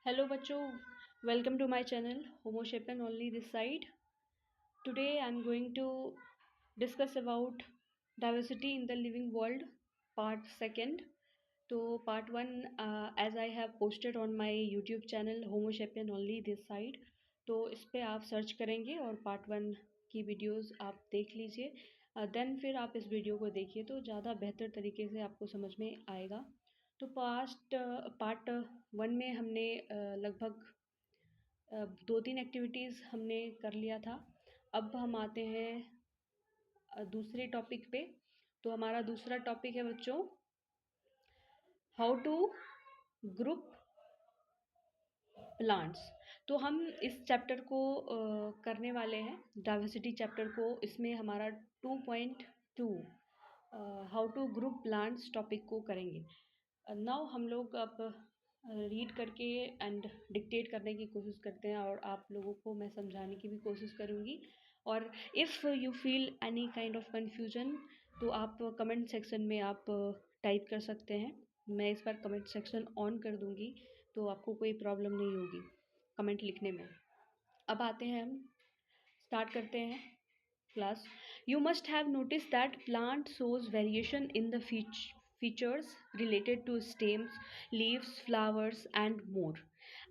Hello बच्चों, welcome to my channel Homo sapien only this side. Today I'm going to discuss about diversity in the living world part second. तो part one as I have posted on my YouTube channel Homo sapien only this side. तो इस पे आप search करेंगे और part one की videos आप देख लीजिए देन फिर आप इस वीडियो को देखिए तो ज़्यादा बेहतर तरीके से आपको समझ में आएगा। तो पार्ट वन में हमने लगभग 2-3 एक्टिविटीज़ हमने कर लिया था। अब हम आते हैं दूसरे टॉपिक पे। तो हमारा दूसरा टॉपिक है बच्चों, हाउ टू ग्रुप प्लांट्स। तो हम इस चैप्टर को करने वाले हैं, डाइवर्सिटी चैप्टर को। इसमें हमारा 2.2 how to group plants topic को करेंगे। नाउ हम लोग अब रीड करके एंड डिक्टेट करने की कोशिश करते हैं और आप लोगों को मैं समझाने की भी कोशिश करूँगी। और if you feel any kind of confusion तो आप कमेंट सेक्शन में आप टाइप कर सकते हैं। मैं इस बार कमेंट सेक्शन ऑन कर दूँगी तो आपको कोई प्रॉब्लम नहीं होगी कमेंट लिखने में। अब आते हैं, हम स्टार्ट करते हैं class. You must have noticed that plant shows variation in the features related to stems, leaves, flowers and more.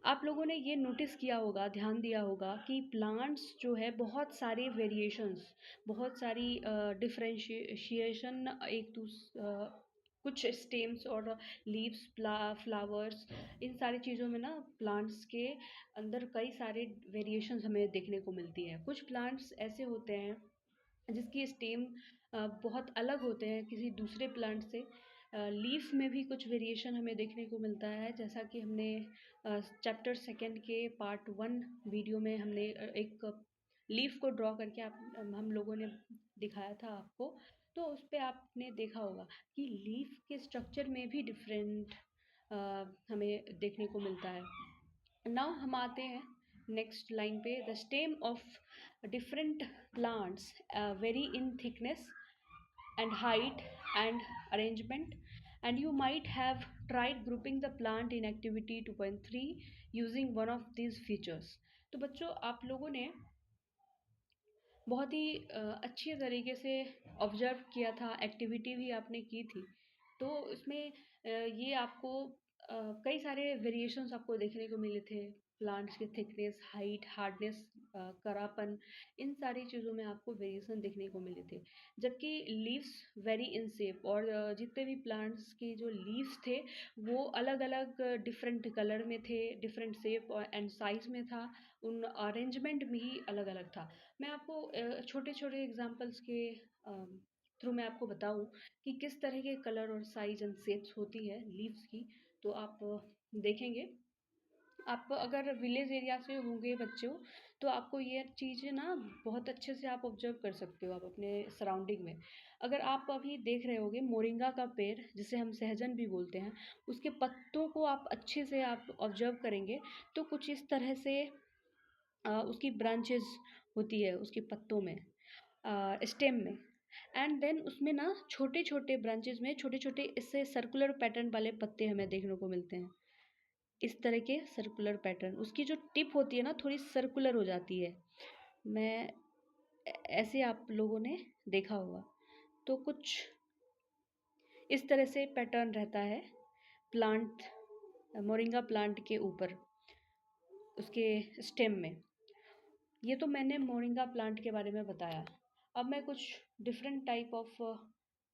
आप लोगों ने ये नोटिस किया होगा, ध्यान दिया होगा कि प्लांट्स जो है बहुत सारे वेरिएशंस, बहुत सारी डिफ्रेंशिएशन कुछ स्टेम्स और लीव्स, फ्लावर्स, इन सारी चीज़ों में ना प्लांट्स के अंदर कई सारे वेरिएशंस हमें देखने को मिलती है। कुछ प्लांट्स ऐसे होते हैं जिसकी स्टेम बहुत अलग होते हैं किसी दूसरे प्लांट से। लीफ में भी कुछ वेरिएशन हमें देखने को मिलता है, जैसा कि हमने चैप्टर सेकंड के पार्ट वन वीडियो में हमने एक लीफ को ड्रॉ करके हम लोगों ने दिखाया था आपको। तो उस पर आपने देखा होगा कि लीफ के स्ट्रक्चर में भी डिफरेंट हमें देखने को मिलता है। नाउ हम आते हैं नेक्स्ट लाइन पे। The stem of different plants vary in thickness and height and arrangement, and you might have tried grouping the plant in activity 2.3 using one of these features. तो बच्चों, आप लोगों ने बहुत ही अच्छे तरीके से ऑब्जर्व किया था, एक्टिविटी भी आपने की थी। तो इसमें ये आपको कई सारे वेरिएशंस आपको देखने को मिले थे। प्लांट्स के थिकनेस, हाइट, हार्डनेस, करापन, इन सारी चीज़ों में आपको वेरिएशन देखने को मिले थे। जबकि लीव्स वेरी इन शेप, और जितने भी प्लांट्स के जो लीव्स थे वो अलग अलग डिफरेंट कलर में थे, डिफरेंट शेप एंड साइज में था, उन अरेंजमेंट भी अलग अलग था। मैं आपको छोटे छोटे एग्जांपल्स के थ्रू मैं आपको बताऊं कि किस तरह के कलर और साइज एंड शेप्स होती है लीव्स की, तो आप देखेंगे। आप अगर विलेज एरिया से होंगे बच्चों तो आपको ये चीज़ें ना बहुत अच्छे से आप ऑब्जर्व कर सकते हो आप अपने सराउंडिंग में। अगर आप अभी देख रहे होगे मोरिंगा का पेड़, जिसे हम सहजन भी बोलते हैं, उसके पत्तों को आप अच्छे से आप ऑब्जर्व करेंगे तो कुछ इस तरह से उसकी ब्रांचेस होती है उसके पत्तों में, स्टेम में। एंड देन उसमें ना छोटे छोटे ब्रांचेस में छोटे छोटे इससे सर्कुलर पैटर्न वाले पत्ते हमें देखने को मिलते हैं। इस तरह के सर्कुलर पैटर्न, उसकी जो टिप होती है ना थोड़ी सर्कुलर हो जाती है। मैं ऐसे आप लोगों ने देखा होगा। तो कुछ इस तरह से पैटर्न रहता है प्लांट, मोरिंगा प्लांट के ऊपर, उसके स्टेम में। ये तो मैंने मोरिंगा प्लांट के बारे में बताया। अब मैं कुछ डिफरेंट टाइप ऑफ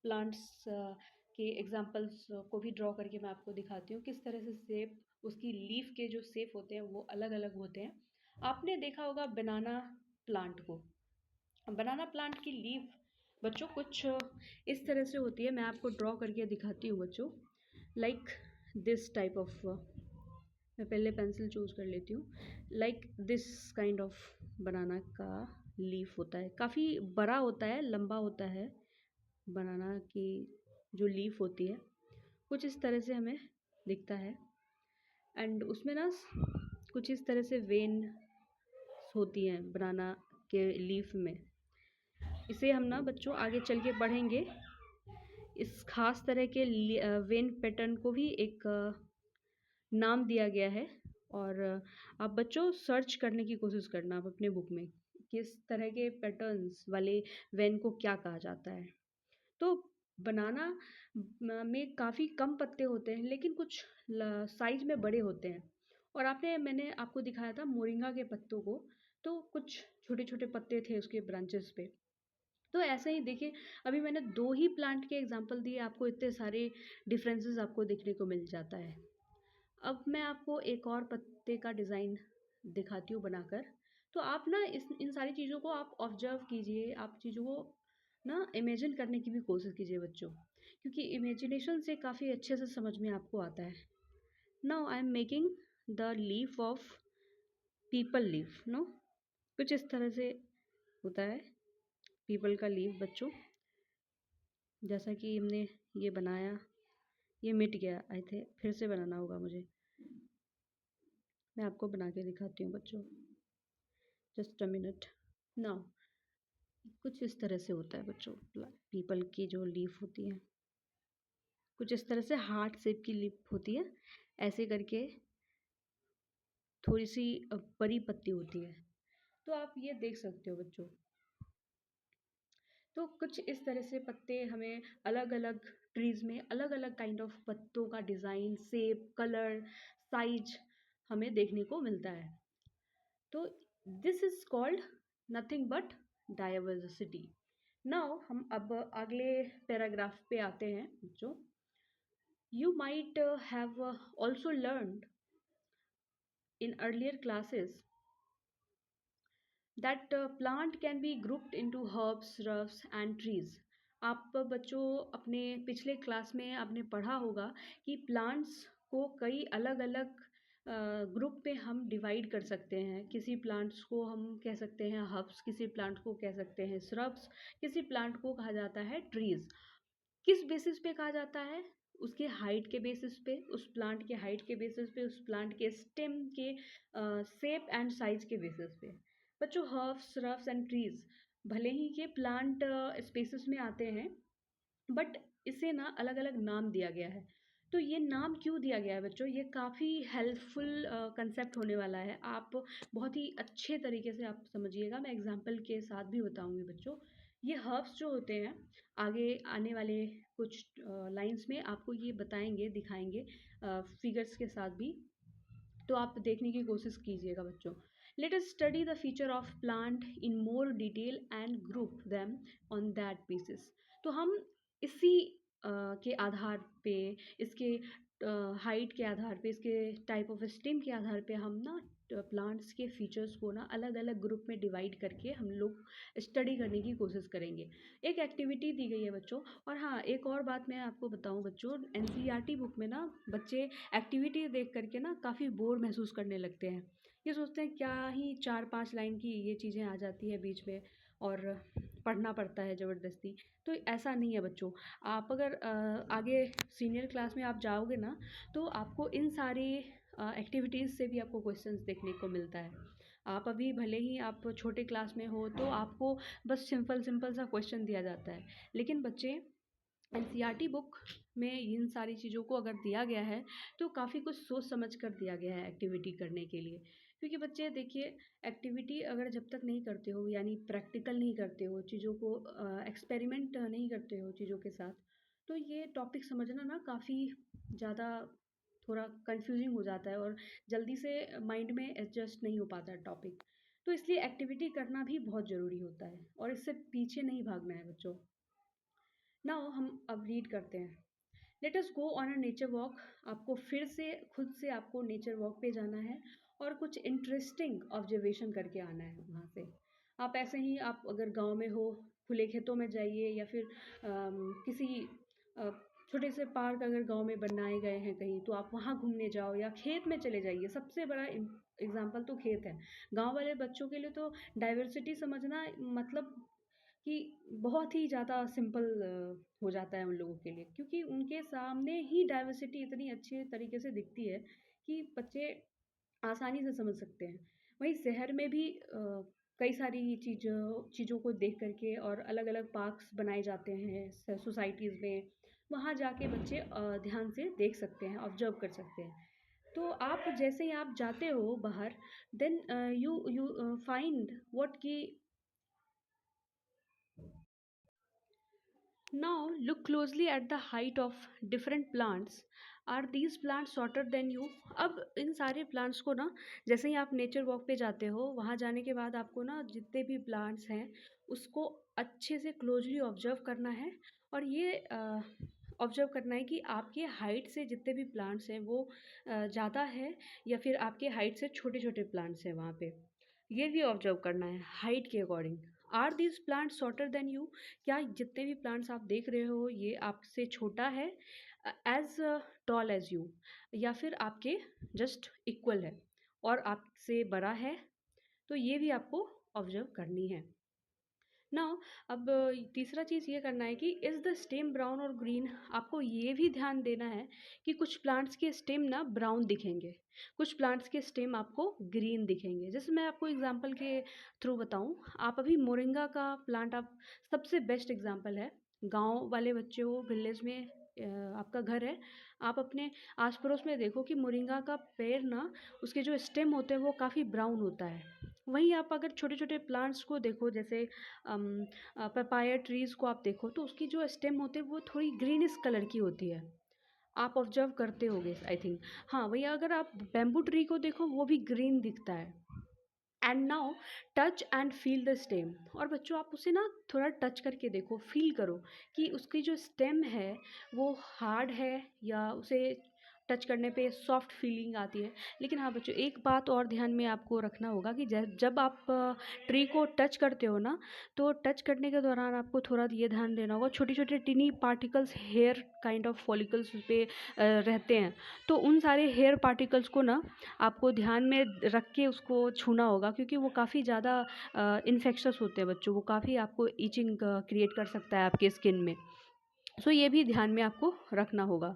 प्लांट्स के एग्जांपल्स को भी ड्रॉ करके मैं आपको दिखाती हूँ किस तरह से शेप, उसकी लीफ के जो शेप होते हैं वो अलग अलग होते हैं। आपने देखा होगा बनाना प्लांट को। बनाना प्लांट की लीफ बच्चों कुछ इस तरह से होती है, मैं आपको ड्रॉ करके दिखाती हूँ बच्चों। लाइक दिस टाइप ऑफ, मैं पहले पेंसिल चूज़ कर लेती हूँ। लाइक दिस काइंड ऑफ बनाना का लीफ होता है, काफ़ी बड़ा होता है, लंबा होता है। बनाना की जो लीफ होती है कुछ इस तरह से हमें दिखता है। एंड उसमें ना कुछ इस तरह से वेन होती हैं बनाना के लीफ में। इसे हम ना बच्चों आगे चल के पढ़ेंगे। इस खास तरह के वेन पैटर्न को भी एक नाम दिया गया है और आप बच्चों सर्च करने की कोशिश करना आप अपने बुक में, किस तरह के पैटर्न्स वाले वैन को क्या कहा जाता है। तो बनाना में काफ़ी कम पत्ते होते हैं, लेकिन कुछ साइज में बड़े होते हैं। और मैंने आपको दिखाया था मोरिंगा के पत्तों को, तो कुछ छोटे छोटे पत्ते थे उसके ब्रांचेस पे। तो ऐसे ही देखिए, अभी मैंने 2 ही प्लांट के एग्जांपल दिए, आपको इतने सारे डिफरेंसेस आपको देखने को मिल जाता है। अब मैं आपको एक और पत्ते का डिज़ाइन दिखाती हूँ बनाकर। तो आप ना इस इन सारी चीज़ों को आप ऑब्जर्व कीजिए, आप चीज़ों को ना इमेजिन करने की भी कोशिश कीजिए बच्चों, क्योंकि इमेजिनेशन से काफ़ी अच्छे से समझ में आपको आता है। Now I am making the leaf of peepal leaf, no, कुछ इस तरह से होता है पीपल का लीफ बच्चों। जैसा कि हमने ये बनाया, ये मिट गया, आई थे फिर से बनाना होगा मुझे। मैं आपको बना के दिखाती हूँ बच्चों, जस्ट अ मिनट। नाउ कुछ इस तरह से होता है बच्चों, पीपल की जो लीफ होती है, कुछ इस तरह से हार्ट शेप की लीफ होती है, ऐसे करके थोड़ी सी बड़ी पत्ती होती है। तो आप ये देख सकते हो बच्चों। तो कुछ इस तरह से पत्ते हमें अलग अलग ट्रीज में अलग अलग काइंड ऑफ पत्तों का डिज़ाइन, शेप, कलर, साइज हमें देखने को मिलता है। तो this is called nothing but diversity. Now हम अब अगले पैराग्राफ पे आते हैं बच्चों। You might have also learned in earlier classes that plant can be grouped into herbs, shrubs and trees। आप बच्चों अपने पिछले क्लास में आपने पढ़ा होगा कि प्लांट्स को कई अलग अलग ग्रुप में हम डिवाइड कर सकते हैं। किसी प्लांट्स को हम कह सकते हैं हर्ब्स, किसी प्लांट को कह सकते हैं श्रब्स, किसी प्लांट को कहा जाता है ट्रीज। किस बेसिस पे कहा जाता है? उसके हाइट के बेसिस पे, उस प्लांट के हाइट के बेसिस पे, उस प्लांट के स्टेम के शेप एंड साइज के बेसिस पे। बच्चों हर्ब्स, श्रब्स एंड ट्रीज भले ही ये प्लांट स्पेसिस में आते हैं, बट इसे ना अलग अलग नाम दिया गया है। तो ये नाम क्यों दिया गया है बच्चों, ये काफ़ी हेल्पफुल कंसेप्ट होने वाला है। आप बहुत ही अच्छे तरीके से आप समझिएगा, मैं एग्जांपल के साथ भी बताऊंगी बच्चों। ये हर्ब्स जो होते हैं, आगे आने वाले कुछ लाइंस में आपको ये बताएंगे, दिखाएंगे फिगर्स के साथ भी। तो आप देखने की कोशिश कीजिएगा बच्चों। Let us study the feature of plant in more detail and group them on that basis. तो हम इसी के आधार पे, इसके हाइट के आधार पे, इसके टाइप ऑफ स्टेम के आधार पे हम ना प्लांट्स के फीचर्स को ना अलग अलग ग्रुप में डिवाइड करके हम लोग स्टडी करने की कोशिश करेंगे। एक एक्टिविटी दी गई है बच्चों। और हाँ, एक और बात मैं आपको बताऊं बच्चों, एनसीईआरटी बुक में ना बच्चे एक्टिविटी देख करके ना काफ़ी बोर महसूस करने लगते हैं। ये सोचते हैं क्या ही 4-5 लाइन की ये चीज़ें आ जाती है बीच में और पढ़ना पड़ता है ज़बरदस्ती। तो ऐसा नहीं है बच्चों। आप अगर आगे सीनियर क्लास में आप जाओगे ना, तो आपको इन सारी एक्टिविटीज़ से भी आपको क्वेश्चंस देखने को मिलता है। आप अभी भले ही आप छोटे क्लास में हो, तो आपको बस सिंपल सिंपल सा क्वेश्चन दिया जाता है, लेकिन बच्चे एनसीईआरटी बुक में इन सारी चीज़ों को अगर दिया गया है, तो काफ़ी कुछ सोच समझ कर दिया गया है एक्टिविटी करने के लिए। क्योंकि बच्चे देखिए, एक्टिविटी अगर जब तक नहीं करते हो, यानी प्रैक्टिकल नहीं करते हो चीज़ों को, एक्सपेरिमेंट नहीं करते हो चीज़ों के साथ, तो ये टॉपिक समझना ना काफ़ी ज़्यादा थोड़ा कंफ्यूजिंग हो जाता है और जल्दी से माइंड में एडजस्ट नहीं हो पाता है टॉपिक। तो इसलिए एक्टिविटी करना भी बहुत ज़रूरी होता है और इससे पीछे नहीं भागना है बच्चों। नाउ हम अब रीड करते हैं। Let us go on a nature walk. आपको फिर से खुद से आपको नेचर वॉक पे जाना है और कुछ इंटरेस्टिंग ऑब्जर्वेशन करके आना है वहाँ से। आप ऐसे ही, आप अगर गांव में हो, खुले खेतों में जाइए, या फिर किसी अ, छोटे से पार्क अगर गांव में बनाए गए हैं कहीं, तो आप वहाँ घूमने जाओ या खेत में चले जाइए। सबसे बड़ा एग्जाम्पल तो खेत है। गांव वाले बच्चों के लिए तो डाइवर्सिटी समझना मतलब कि बहुत ही ज़्यादा सिंपल हो जाता है उन लोगों के लिए, क्योंकि उनके सामने ही डाइवर्सिटी इतनी अच्छे तरीके से दिखती है कि बच्चे आसानी से समझ सकते हैं। वहीं शहर में भी कई सारी चीज़ों को देख करके और अलग अलग पार्क्स बनाए जाते हैं सोसाइटीज़ में, वहाँ जाके बच्चे ध्यान से देख सकते हैं, ऑब्जर्व कर सकते हैं। तो आप जैसे ही आप जाते हो बाहर, then you you find what की now look closely at the height of different plants. Are these plants shorter than you? अब इन सारे प्लांट्स को ना, जैसे ही आप नेचर वॉक पे जाते हो, वहाँ जाने के बाद आपको ना जितने भी प्लांट्स हैं उसको अच्छे से क्लोजली ऑब्जर्व करना है। और ये ऑब्जर्व करना है कि आपके हाइट से जितने भी प्लांट्स हैं वो ज़्यादा है या फिर आपके हाइट से छोटे छोटे प्लांट्स हैं वहाँ पे। ये भी ऑब्जर्व करना है हाइट के according. Are these plants shorter than you? क्या जितने भी प्लांट्स आप देख रहे हो ये आपसे छोटा है, एज टॉल एज यू, या फिर आपके जस्ट इक्वल है और आपसे बड़ा है? तो ये भी आपको ऑब्जर्व करनी है। नाउ अब तीसरा चीज़ ये करना है कि इज़ द स्टेम ब्राउन और ग्रीन? आपको ये भी ध्यान देना है कि कुछ प्लांट्स के स्टेम ना ब्राउन दिखेंगे, कुछ प्लांट्स के स्टेम आपको ग्रीन दिखेंगे। जैसे मैं आपको एग्जांपल के थ्रू बताऊं, आप अभी मोरिंगा का प्लांट आप सबसे बेस्ट एग्जांपल है। गांव वाले बच्चे हो, विलेज में आपका घर है, आप अपने आस पड़ोस में देखो कि मोरिंगा का पेड़ ना, उसके जो स्टेम होते हैं वो काफ़ी ब्राउन होता है। वहीं आप अगर छोटे छोटे प्लांट्स को देखो, जैसे पपाया ट्रीज़ को आप देखो, तो उसकी जो स्टेम होते हैं वो थोड़ी ग्रीनिश कलर की होती है। आप ऑब्जर्व करते होगे आई थिंक। हाँ, वहीं अगर आप बैम्बू ट्री को देखो वो भी ग्रीन दिखता है। And now touch and feel the stem. और बच्चों आप उसे ना थोड़ा टच करके देखो, फील करो कि उसकी जो स्टेम है वो हार्ड है या उसे टच करने पे सॉफ्ट फीलिंग आती है। लेकिन हाँ बच्चों, एक बात और ध्यान में आपको रखना होगा कि जब आप ट्री को टच करते हो ना, तो टच करने के दौरान आपको थोड़ा ये ध्यान देना होगा, छोटे छोटे tiny particles, hair kind of follicles उस पे रहते हैं। तो उन सारे हेयर पार्टिकल्स को ना आपको ध्यान में रख के उसको छूना होगा, क्योंकि वो काफ़ी ज़्यादा इन्फेक्शस होते हैं बच्चों, वो काफ़ी आपको ईचिंग क्रिएट कर सकता है आपके स्किन में। सो ये भी ध्यान में आपको रखना होगा।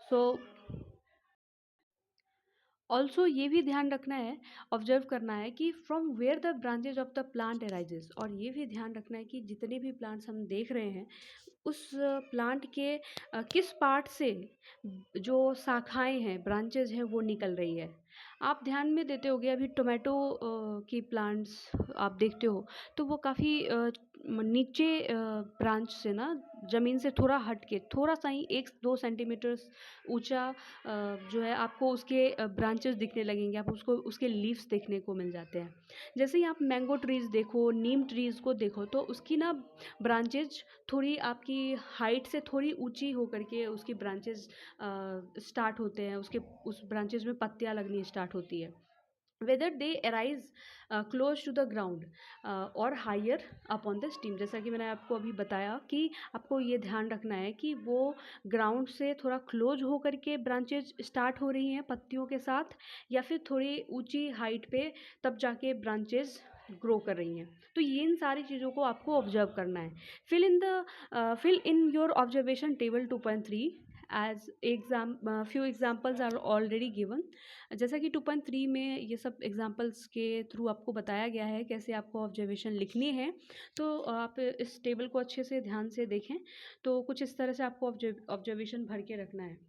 सो ऑल्सो ये भी ध्यान रखना है, ऑब्जर्व करना है कि from where the branches of the plant arises. और ये भी ध्यान रखना है कि जितने भी प्लांट्स हम देख रहे हैं उस प्लांट के किस पार्ट से जो शाखाएं हैं, ब्रांचेज हैं, वो निकल रही है। आप ध्यान में देते होगे अभी टोमेटो की प्लांट्स आप देखते हो, तो वो काफ़ी नीचे ब्रांच से ना, ज़मीन से थोड़ा हट के, थोड़ा सा ही 1-2 सेंटीमीटर ऊंचा जो है आपको उसके ब्रांचेस दिखने लगेंगे, आप उसको उसके लीव्स देखने को मिल जाते हैं। जैसे ही आप मैंगो ट्रीज़ देखो, नीम ट्रीज़ को देखो, तो उसकी ना ब्रांचेज थोड़ी आपकी हाइट से थोड़ी ऊंची होकर के उसकी ब्रांचेस स्टार्ट होते हैं, उसके उस ब्रांचेस में पत्तियां लगनी स्टार्ट होती है। whether they arise close to the ground और higher upon the stem। जैसा कि मैंने आपको अभी बताया कि आपको ये ध्यान रखना है कि वो ग्राउंड से थोड़ा क्लोज होकर के ब्रांचेज स्टार्ट हो रही हैं पत्तियों के साथ, या फिर थोड़ी ऊंची हाइट पे तब जाके ब्रांचेज ग्रो कर रही हैं। तो ये इन सारी चीज़ों को आपको ऑब्जर्व करना है। Fill in your observation table 2.3 as exam, few examples are already given. जैसा कि 2.3 में ये सब एग्जांपल्स के थ्रू आपको बताया गया है कैसे आपको ऑब्जर्वेशन लिखनी है। तो आप इस टेबल को अच्छे से ध्यान से देखें। तो कुछ इस तरह से आपको ऑब्जर्वेशन भर के रखना है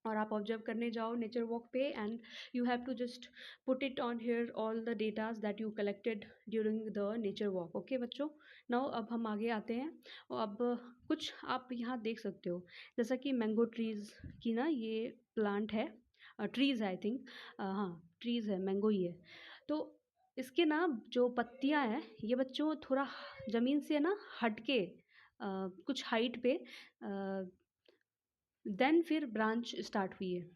और आप ऑब्जर्व करने जाओ नेचर वॉक पे, and you have to just put it on here all the datas that you collected during the nature walk. Okay बच्चों, नाउ अब हम आगे आते हैं। और अब कुछ आप यहाँ देख सकते हो, जैसा कि मैंगो ट्रीज़ की ना ये प्लांट है, ट्रीज़ है आई थिंक, हाँ ट्रीज़ है, मैंगो ही है। तो इसके ना जो पत्तियाँ हैं ये बच्चों थोड़ा ज़मीन से ना हटके कुछ हाइट पे देन फिर ब्रांच स्टार्ट हुई है,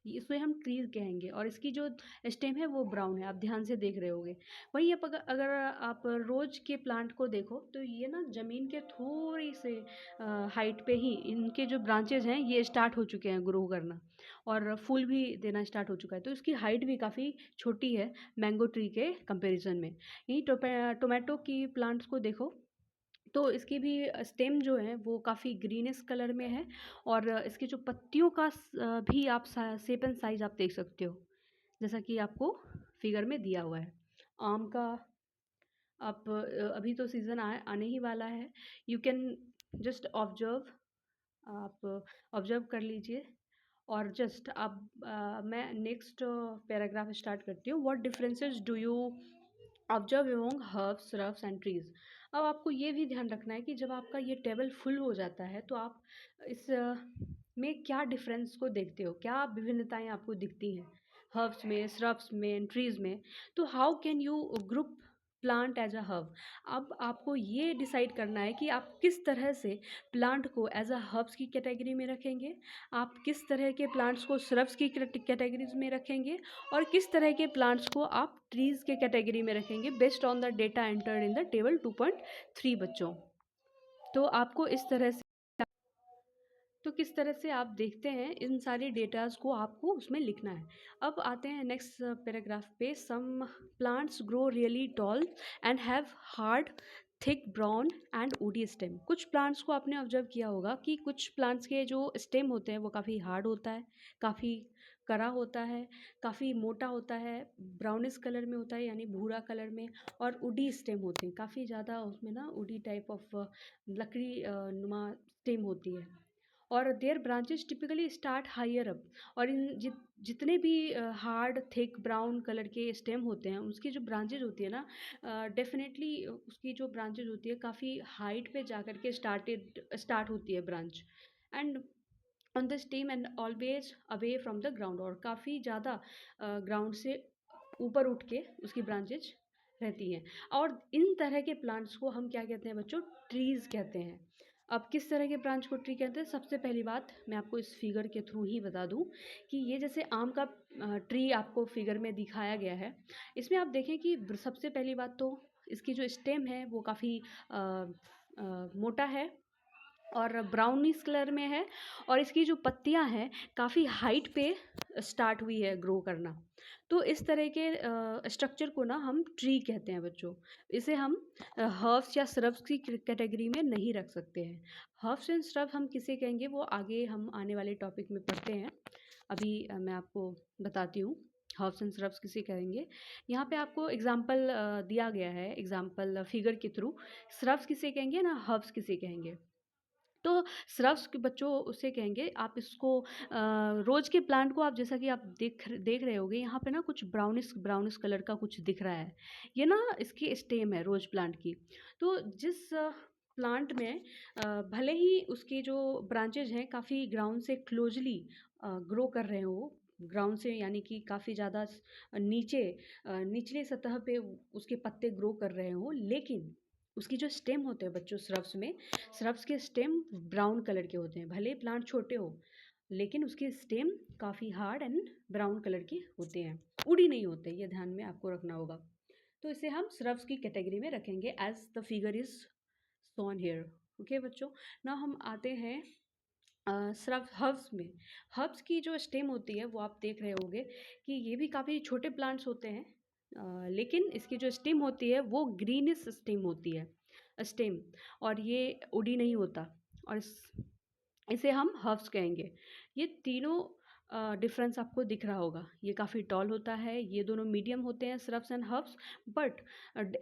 इसे हम ट्रीज कहेंगे। और इसकी जो स्टेम है वो ब्राउन है, आप ध्यान से देख रहे होगे। वहीं आप अगर आप रोज के प्लांट को देखो, तो ये ना ज़मीन के थोड़ी से हाइट पे ही इनके जो ब्रांचेज हैं ये स्टार्ट हो चुके हैं ग्रो करना, और फूल भी देना स्टार्ट हो चुका है। तो इसकी हाइट भी काफ़ी छोटी है मैंगो ट्री के कंपैरिजन में। यहीं टोमेटो की प्लांट्स को देखो, तो इसकी भी स्टेम जो है वो काफ़ी ग्रीनिश कलर में है, और इसकी जो पत्तियों का भी आप शेप एंड साइज आप देख सकते हो, जैसा कि आपको फिगर में दिया हुआ है। आम का आप अभी तो सीज़न आने ही वाला है, यू कैन जस्ट ऑब्जर्व, आप ऑब्जर्व कर लीजिए। और जस्ट अब मैं नेक्स्ट पैराग्राफ स्टार्ट करती हूँ। What differences do you observe among herbs, shrubs and trees. अब आपको ये भी ध्यान रखना है कि जब आपका ये टेबल फुल हो जाता है तो आप इस में क्या डिफरेंस को देखते हो, क्या विभिन्नताएं आपको दिखती हैं हर्ब्स में, श्रब्स में, ट्रीज में। तो how can you group plant as a herb. अब आपको ये डिसाइड करना है कि आप किस तरह से प्लांट को एज अ हर्ब्स की कैटेगरी में रखेंगे, आप किस तरह के प्लांट्स को श्रब्स की कैटेगरीज में रखेंगे, और किस तरह के प्लांट्स को आप ट्रीज के कैटेगरी में रखेंगे based on the data entered in the table 2.3 बच्चों। तो आपको इस तरह से, तो किस तरह से आप देखते हैं इन सारी डेटाज को आपको उसमें लिखना है। अब आते हैं नेक्स्ट पैराग्राफ पे। Some plants grow really tall and have hard thick brown and woody stem. कुछ प्लांट्स को आपने ऑब्जर्व किया होगा कि कुछ प्लांट्स के जो स्टेम होते हैं वो काफ़ी हार्ड होता है, काफ़ी कड़ा होता है, काफ़ी मोटा होता है, ब्राउनिश कलर में होता है यानी भूरा कलर में, और वुडी स्टेम होते हैं, काफ़ी ज़्यादा उसमें ना वुडी टाइप ऑफ लकड़ी नुमा स्टेम होती है। और their branches typically start higher up. और इन जितने भी हार्ड थिक ब्राउन कलर के स्टेम होते हैं उसकी जो ब्रांचेज होती है ना, डेफिनेटली उसकी जो ब्रांचेज होती है काफ़ी हाइट पे जा कर के स्टार्ट होती है branch, and on the stem and always away from the ground. और काफ़ी ज़्यादा ग्राउंड से ऊपर उठ के उसकी ब्रांचेज रहती हैं। और इन तरह के प्लांट्स को हम क्या कहते हैं बच्चों, ट्रीज़ कहते हैं। अब किस तरह के ब्रांच को ट्री कहते हैं, सबसे पहली बात मैं आपको इस फिगर के थ्रू ही बता दूं कि ये जैसे आम का ट्री आपको फिगर में दिखाया गया है, इसमें आप देखें कि सबसे पहली बात तो इसकी जो स्टेम है वो काफ़ी मोटा है और ब्राउनिश कलर में है, और इसकी जो पत्तियां हैं काफ़ी हाइट पे स्टार्ट हुई है ग्रो करना। तो इस तरह के स्ट्रक्चर को ना हम ट्री कहते हैं बच्चों। इसे हम हर्ब्स या श्रब्स की कैटेगरी में नहीं रख सकते हैं। हर्ब्स एंड श्रब हम किसे कहेंगे वो आगे हम आने वाले टॉपिक में पढ़ते हैं। अभी मैं आपको बताती हूँ हर्ब्स एंड श्रब्स किसे कहेंगे। यहाँ पे आपको एग्जाम्पल दिया गया है, एग्जाम्पल फिगर के थ्रू। श्रब्स किसे कहेंगे ना, हर्ब्स किसे कहेंगे। तो श्रव्स के बच्चों उसे कहेंगे। आप इसको रोज के प्लांट को आप जैसा कि आप देख रहे होगे यहाँ पे ना कुछ ब्राउनिश ब्राउनिश कलर का कुछ दिख रहा है, ये ना इसकी स्टेम है रोज प्लांट की। तो जिस प्लांट में भले ही उसके जो ब्रांचेज हैं काफ़ी ग्राउंड से क्लोजली ग्रो कर रहे हो, ग्राउंड से यानी कि काफ़ी ज़्यादा नीचे निचले सतह पे उसके पत्ते ग्रो कर रहे हो, लेकिन उसकी जो स्टेम होते हैं बच्चों श्रब्स में, श्रब्स के स्टेम ब्राउन कलर के होते हैं। भले प्लांट छोटे हो लेकिन उसके स्टेम काफ़ी हार्ड एंड ब्राउन कलर के होते हैं, उड़ी नहीं होते, ये ध्यान में आपको रखना होगा। तो इसे हम श्रब्स की कैटेगरी में रखेंगे as the figure is shown here. Okay बच्चों, ना हम आते हैं श्रब हर्ब्स में। हर्ब्स की जो स्टेम होती है वो आप देख रहे होंगे कि ये भी काफ़ी छोटे प्लांट्स होते हैं, लेकिन इसकी जो स्टेम होती है वो ग्रीनिश स्टेम होती है स्टेम, और ये उड़ी नहीं होता, और इसे हम हर्ब्स कहेंगे। ये तीनों डिफरेंस आपको दिख रहा होगा, ये काफ़ी टॉल होता है, ये दोनों मीडियम होते हैं shrubs and herbs, but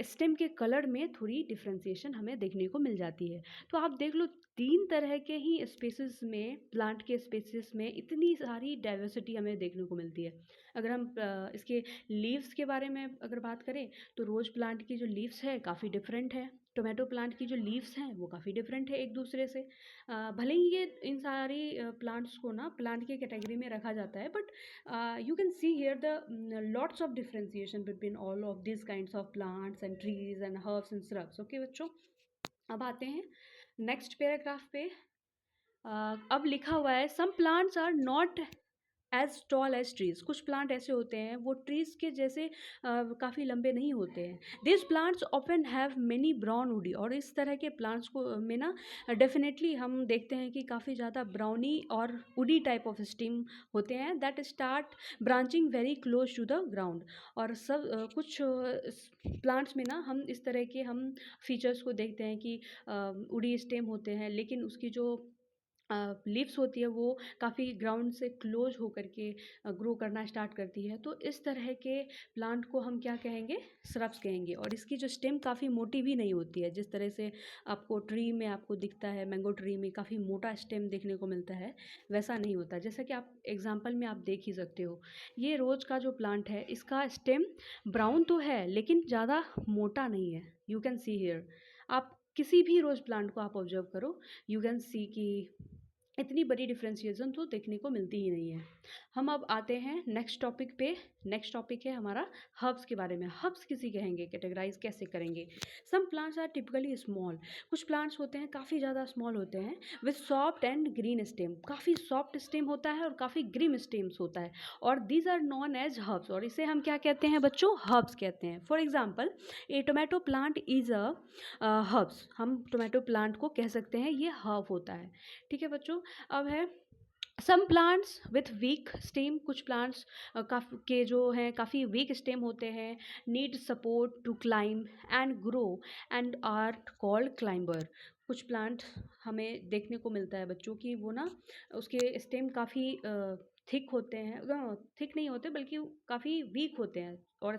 stem के कलर में थोड़ी डिफ्रेंसिएशन हमें देखने को मिल जाती है। तो आप देख लो तीन तरह के ही स्पेसिस में, प्लांट के स्पेसिस में इतनी सारी डाइवर्सिटी हमें देखने को मिलती है। अगर हम इसके लीव्स के बारे में अगर बात करें तो रोज प्लांट की जो लीव्स है काफ़ी डिफरेंट है, टोमेटो प्लांट की जो लीव्स हैं वो काफ़ी डिफरेंट है एक दूसरे से। भले ही ये इन सारी प्लांट्स को ना प्लांट के कैटेगरी में रखा जाता है, but you can see here the lots of differentiation between all of this kinds of plants and trees and herbs and shrubs. Okay बच्चों, अब आते हैं नेक्स्ट पैराग्राफ पे। अब लिखा हुआ है some plants are not as tall as trees. कुछ प्लांट ऐसे होते हैं वो ट्रीज के जैसे काफ़ी लंबे नहीं होते हैं। This plants often have many brown woody. और इस तरह के प्लांट्स को में ना डेफिनेटली हम देखते हैं कि काफ़ी ज़्यादा ब्राउनी और वुडी टाइप ऑफ स्टीम होते हैं that start branching very close to the ground. और सब कुछ प्लांट्स में ना हम इस तरह के हम फीचर्स को देखते हैं कि वुडी स्टेम होते हैं, लेकिन उसकी जो लीव्स होती है वो काफ़ी ग्राउंड से क्लोज होकर के ग्रो करना स्टार्ट करती है। तो इस तरह के प्लांट को हम क्या कहेंगे, श्रब्स कहेंगे। और इसकी जो स्टेम काफ़ी मोटी भी नहीं होती है, जिस तरह से आपको ट्री में आपको दिखता है, मैंगो ट्री में काफ़ी मोटा स्टेम देखने को मिलता है, वैसा नहीं होता। जैसा कि आप एग्जाम्पल में आप देख ही सकते हो, ये रोज़ का जो प्लांट है इसका स्टेम ब्राउन तो है लेकिन ज़्यादा मोटा नहीं है। यू कैन सी हियर, आप किसी भी रोज़ प्लांट को आप ऑब्जर्व करो, यू कैन सी कि इतनी बड़ी डिफ्रेंशिएशन तो देखने को मिलती ही नहीं है। हम अब आते हैं नेक्स्ट टॉपिक पे। नेक्स्ट टॉपिक है हमारा हर्ब्स के बारे में। हर्ब्स किसी कहेंगे, कैटेगराइज कैसे करेंगे। Some plants are typically small, कुछ प्लांट्स होते हैं काफ़ी ज़्यादा स्मॉल होते हैं, with soft and green stem, काफ़ी सॉफ्ट स्टेम होता है और काफ़ी ग्रीन स्टेम्स होता है, और these are known as herbs, और इसे हम क्या कहते हैं बच्चों, हर्ब्स कहते हैं। For example, A tomato plant is a herbs, हम टोमेटो प्लांट को कह सकते हैं ये हर्ब होता है। ठीक है बच्चों। अब है some plants with weak stem, कुछ प्लांट्स के जो हैं काफ़ी वीक स्टेम होते हैं, need support to climb and grow and are called climber. कुछ प्लांट हमें देखने को मिलता है बच्चों की वो ना, उसके स्टेम काफ़ी थिक होते हैं, थिक नहीं होते बल्कि काफ़ी वीक होते हैं, और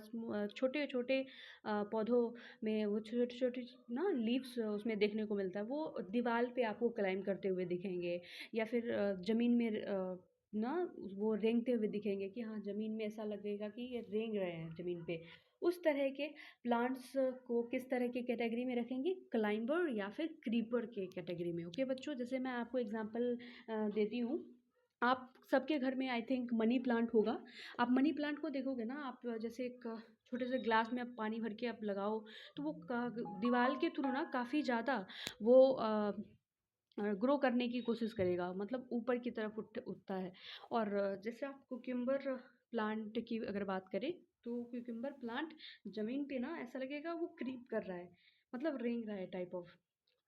छोटे छोटे पौधों में वो छोटे छोटे ना लीव्स उसमें देखने को मिलता है, वो दीवार पे आपको क्लाइंब करते हुए दिखेंगे, या फिर ज़मीन में ना वो रेंगते हुए दिखेंगे कि हाँ ज़मीन में ऐसा लगेगा कि ये रेंग रहे हैं ज़मीन पे। उस तरह के प्लांट्स को किस तरह की कैटेगरी में रखेंगे, क्लाइंबर या फिर क्रीपर के कैटेगरी में। ओके बच्चों, जैसे मैं आपको एग्जांपल देती हूँ। आप सबके घर में आई थिंक मनी प्लांट होगा। आप मनी प्लांट को देखोगे ना, आप जैसे एक छोटे से ग्लास में आप पानी भर के आप लगाओ, तो वो दीवार के थ्रू ना काफ़ी ज़्यादा वो ग्रो करने की कोशिश करेगा, मतलब ऊपर की तरफ उठता है। और जैसे आप कुकुम्बर प्लांट की अगर बात करें, तो कुकुम्बर प्लांट ज़मीन पे ना ऐसा लगेगा वो क्रीप कर रहा है, मतलब रेंग रहा है टाइप ऑफ,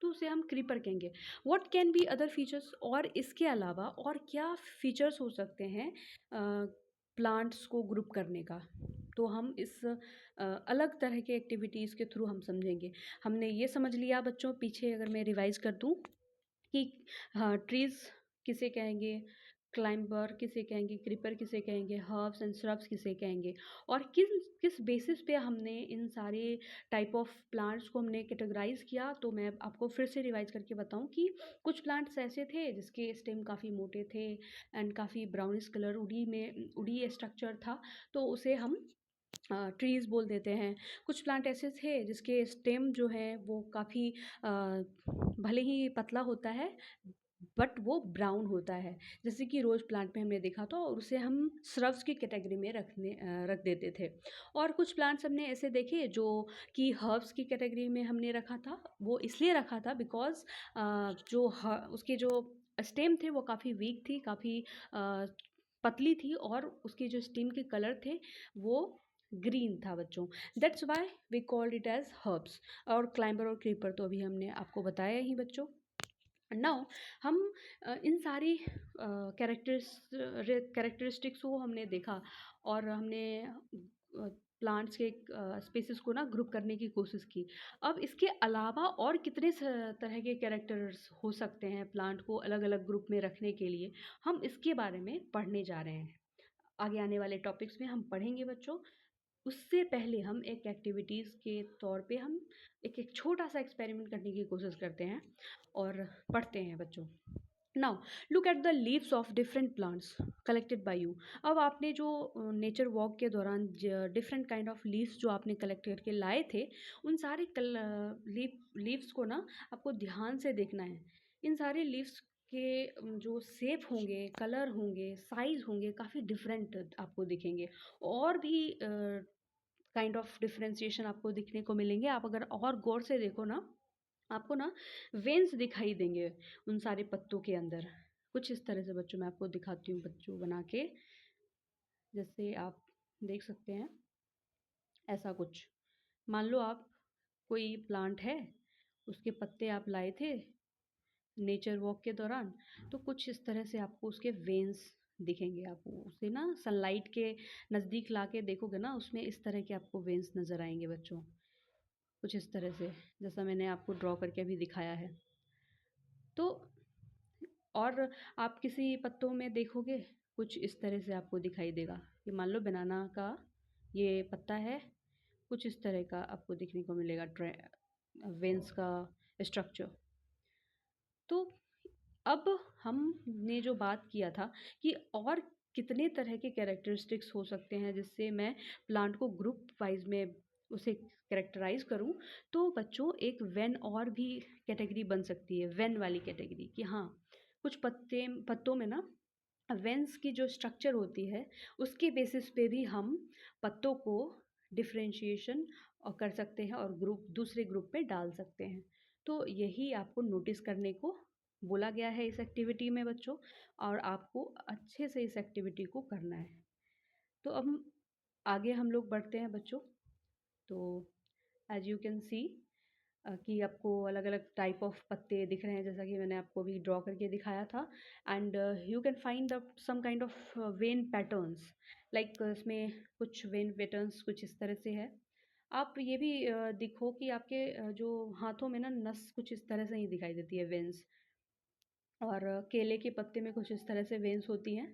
तो उसे हम क्रीपर कहेंगे। What can be other features, और इसके अलावा और क्या फीचर्स हो सकते हैं प्लांट्स को ग्रुप करने का, तो हम इस अलग तरह के एक्टिविटीज़ के थ्रू हम समझेंगे। हमने ये समझ लिया बच्चों, पीछे अगर मैं रिवाइज कर दूँ कि हाँ, ट्रीज़ किसे कहेंगे, क्लाइंबर किसे कहेंगे, क्रीपर किसे कहेंगे, हर्ब्स एंड श्रब्स किसे कहेंगे, और किस किस बेसिस पे हमने इन सारे टाइप ऑफ प्लांट्स को हमने कैटेगराइज किया। तो मैं आपको फिर से रिवाइज करके बताऊं कि कुछ प्लांट्स ऐसे थे जिसके स्टेम काफ़ी मोटे थे एंड काफ़ी ब्राउनिश कलर उड़ी स्ट्रक्चर था, तो उसे हम ट्रीज़ बोल देते हैं। कुछ प्लांट ऐसे थे जिसके स्टेम जो है वो काफ़ी भले ही पतला होता है बट वो ब्राउन होता है, जैसे कि रोज़ प्लांट में हमने देखा था, और उसे हम श्रब्स की कैटेगरी में रख देते थे। और कुछ प्लांट्स हमने ऐसे देखे जो कि हर्ब्स की कैटेगरी में हमने रखा था, वो इसलिए रखा था बिकॉज उसके जो स्टेम थे वो काफ़ी वीक थी, काफ़ी पतली थी, और उसके जो स्टेम के कलर थे वो ग्रीन था बच्चों। That's why we called it as herbs. और क्लाइंबर और क्रीपर तो अभी हमने आपको बताया ही बच्चों। नाउ हम इन सारी कैरेक्टरिस्टिक्स को हमने देखा, और हमने प्लांट्स के स्पेसिस को ना ग्रुप करने की कोशिश की। अब इसके अलावा और कितने तरह के कैरेक्टर्स हो सकते हैं प्लांट को अलग अलग ग्रुप में रखने के लिए, हम इसके बारे में पढ़ने जा रहे हैं। आगे आने वाले टॉपिक्स में हम पढ़ेंगे बच्चों। उससे पहले हम एक एक्टिविटीज़ के तौर पे हम एक छोटा सा एक्सपेरिमेंट करने की कोशिश करते हैं और पढ़ते हैं बच्चों। Now look at the leaves of different plants collected by you. अब आपने जो नेचर वॉक के दौरान डिफरेंट काइंड ऑफ लीव्स जो आपने कलेक्ट करके लाए थे, उन सारे लीव्स को ना आपको ध्यान से देखना है। इन सारे लीव्स के जो शेप होंगे, कलर होंगे, साइज होंगे, काफ़ी डिफरेंट आपको दिखेंगे, और भी काइंड ऑफ डिफरेंशिएशन आपको दिखने को मिलेंगे। आप अगर और गौर से देखो ना, आपको ना वेन्स दिखाई देंगे उन सारे पत्तों के अंदर। कुछ इस तरह से बच्चों मैं आपको दिखाती हूँ बच्चों बना के, जैसे आप देख सकते हैं ऐसा कुछ। मान लो आप कोई प्लांट है, उसके पत्ते आप लाए थे नेचर वॉक के दौरान, तो कुछ इस तरह से आपको उसके वेन्स दिखेंगे। आप उसे ना सनलाइट के नज़दीक ला के देखोगे ना, उसमें इस तरह के आपको वेन्स नज़र आएंगे बच्चों, कुछ इस तरह से, जैसा मैंने आपको ड्रॉ करके अभी दिखाया है। तो और आप किसी पत्तों में देखोगे कुछ इस तरह से आपको दिखाई देगा कि मान लो बनाना का ये पत्ता है, कुछ इस तरह का आपको देखने को मिलेगा वेन्स का स्ट्रक्चर। तो अब हमने जो बात किया था कि और कितने तरह के कैरेक्टरिस्टिक्स हो सकते हैं जिससे मैं प्लांट को ग्रुप वाइज में उसे कैरेक्टराइज करूं, तो बच्चों एक वेन और भी कैटेगरी बन सकती है, वेन वाली कैटेगरी, कि हाँ कुछ पत्तों में ना वेन्स की जो स्ट्रक्चर होती है उसके बेसिस पे भी हम पत्तों को डिफरेंशिएशन और कर सकते हैं और ग्रुप दूसरे ग्रुप में डाल सकते हैं। तो यही आपको नोटिस करने को बोला गया है इस एक्टिविटी में बच्चों, और आपको अच्छे से इस एक्टिविटी को करना है। तो अब आगे हम लोग बढ़ते हैं बच्चों। तो एज यू कैन सी कि आपको अलग अलग टाइप ऑफ पत्ते दिख रहे हैं, जैसा कि मैंने आपको अभी ड्रॉ करके दिखाया था। And you can find the some kind of vein patterns, like इसमें कुछ वेन पैटर्न्स कुछ इस तरह से है। आप ये भी दिखो कि आपके जो हाथों में ना नस कुछ इस तरह से ही दिखाई देती है, वेन्स। और केले के पत्ते में कुछ इस तरह से वेन्स होती हैं।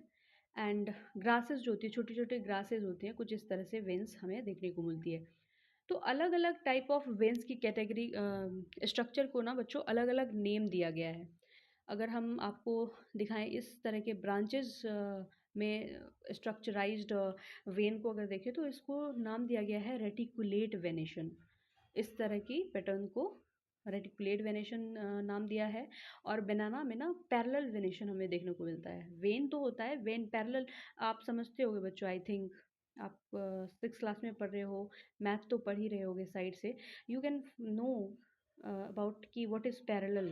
एंड ग्रासेस जो होती है, छोटी छोटी ग्रासेस होती हैं, कुछ इस तरह से वेन्स हमें देखने को मिलती है। तो अलग अलग टाइप ऑफ वेन्स की कैटेगरी स्ट्रक्चर को ना बच्चों अलग अलग नेम दिया गया है। अगर हम आपको दिखाएं इस तरह के ब्रांचेस में स्ट्रक्चराइज्ड वेन को अगर देखें तो इसको नाम दिया गया है रेटिकुलेट वेनेशन। इस तरह की पैटर्न को रेटिकुलेट वेनेशन नाम दिया है। और बनाना में ना पैरेलल वेनेशन हमें देखने को मिलता है। वेन तो होता है, वेन पैरेलल आप समझते होगे बच्चों, आई थिंक आप 6th क्लास में पढ़ रहे हो, मैथ तो पढ़ ही रहे होगे साइड से। यू कैन नो अबाउट कि what is parallel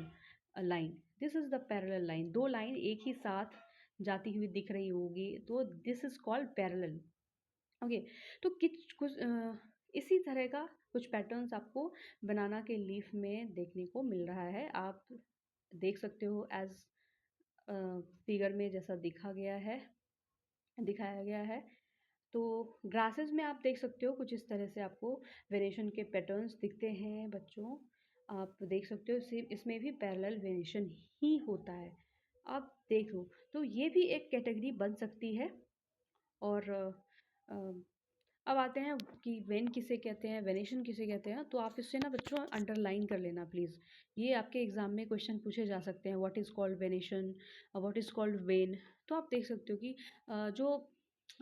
line. This is the parallel line, दो लाइन एक ही साथ जाती हुई दिख रही होगी, तो this is called parallel. Okay. तो कुछ इसी तरह का कुछ पैटर्न्स आपको बनाना के लीफ में देखने को मिल रहा है। आप देख सकते हो एज फिगर में जैसा दिखाया गया है। तो ग्रासेस में आप देख सकते हो कुछ इस तरह से आपको वेरिएशन के पैटर्न्स दिखते हैं बच्चों। आप देख सकते हो इसमें भी पैरेलल वेरिएशन ही होता है। आप देखो तो ये भी एक कैटेगरी बन सकती है। और अब आते हैं कि वेन किसे कहते हैं, वेनेशन किसे कहते हैं। तो आप इससे ना बच्चों अंडरलाइन कर लेना प्लीज़। ये आपके एग्जाम में क्वेश्चन पूछे जा सकते हैं, what is called venation, what is called when. तो आप देख सकते हो कि जो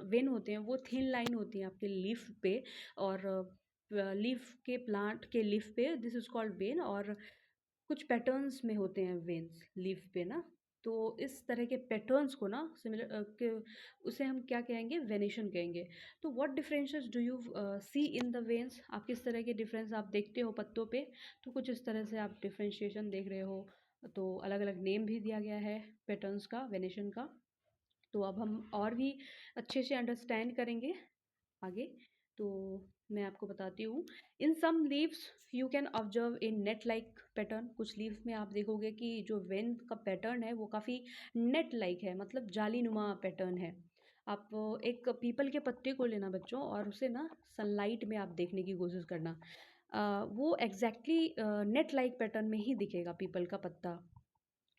वेन होते हैं वो थिन लाइन होती है आपके लीफ पे, और लीफ के प्लांट के लीफ पे दिस इज़ कॉल्ड वेन। और कुछ पैटर्न्स में होते हैं वेन्स लीफ पे ना। तो इस तरह के पैटर्न्स को ना उसे हम क्या कहेंगे, वेनेशन कहेंगे। तो what differences do you see in the veins, आप किस तरह के डिफरेंस आप देखते हो पत्तों पे। तो कुछ इस तरह से आप डिफरेंशिएशन देख रहे हो। तो अलग अलग नेम भी दिया गया है पैटर्न्स का, वेनेशन का। तो अब हम और भी अच्छे से अंडरस्टैंड करेंगे आगे। तो मैं आपको बताती हूँ, in some leaves you can observe in net like pattern. कुछ लीव्स में आप देखोगे कि जो वेन का पैटर्न है वो काफ़ी नेट लाइक है, मतलब जालीनुमा पैटर्न है। आप एक पीपल के पत्ते को लेना बच्चों और उसे ना सनलाइट में आप देखने की कोशिश करना। वो एग्जैक्टली नेट लाइक पैटर्न में ही दिखेगा पीपल का पत्ता।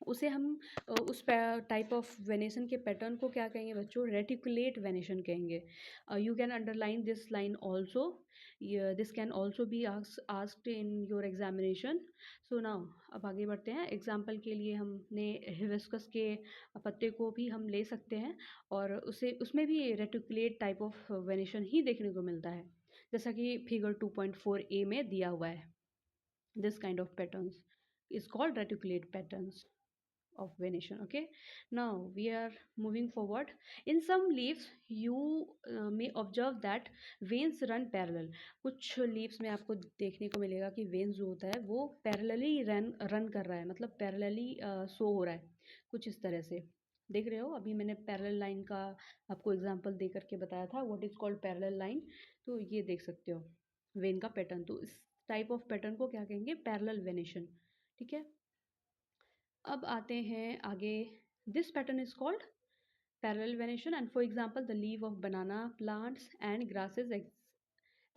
उसे हम उस टाइप ऑफ वेनेशन के पैटर्न को क्या कहेंगे बच्चों, रेटिकुलेट वेनेशन कहेंगे। You can underline this line also, this can also be asked in your examination. So now अब आगे बढ़ते हैं। एग्जाम्पल के लिए हमने हिबिस्कस के पत्ते को भी हम ले सकते हैं, और उसे उसमें भी रेटिकुलेट टाइप ऑफ वेनेशन ही देखने को मिलता है, जैसा कि फिगर 2.4a में दिया हुआ है। This kind of patterns is called reticulate patterns of venation. Okay, now we are moving forward. In some leaves you may observe that veins run parallel. कुछ leaves में आपको देखने को मिलेगा कि veins जो होता है वो parallelly रन कर रहा है, मतलब parallelly शो हो रहा है कुछ इस तरह से। देख रहे हो, अभी मैंने पैरेलल लाइन का आपको एग्जांपल दे करके बताया था, what is called parallel line. तो ये देख सकते हो वेन का पैटर्न। तो इस टाइप ऑफ पैटर्न को क्या कहेंगे, पैरेलल वेनेशन। ठीक है, अब आते हैं आगे। This pattern is called parallel venation, and for example the leave of banana plants and grasses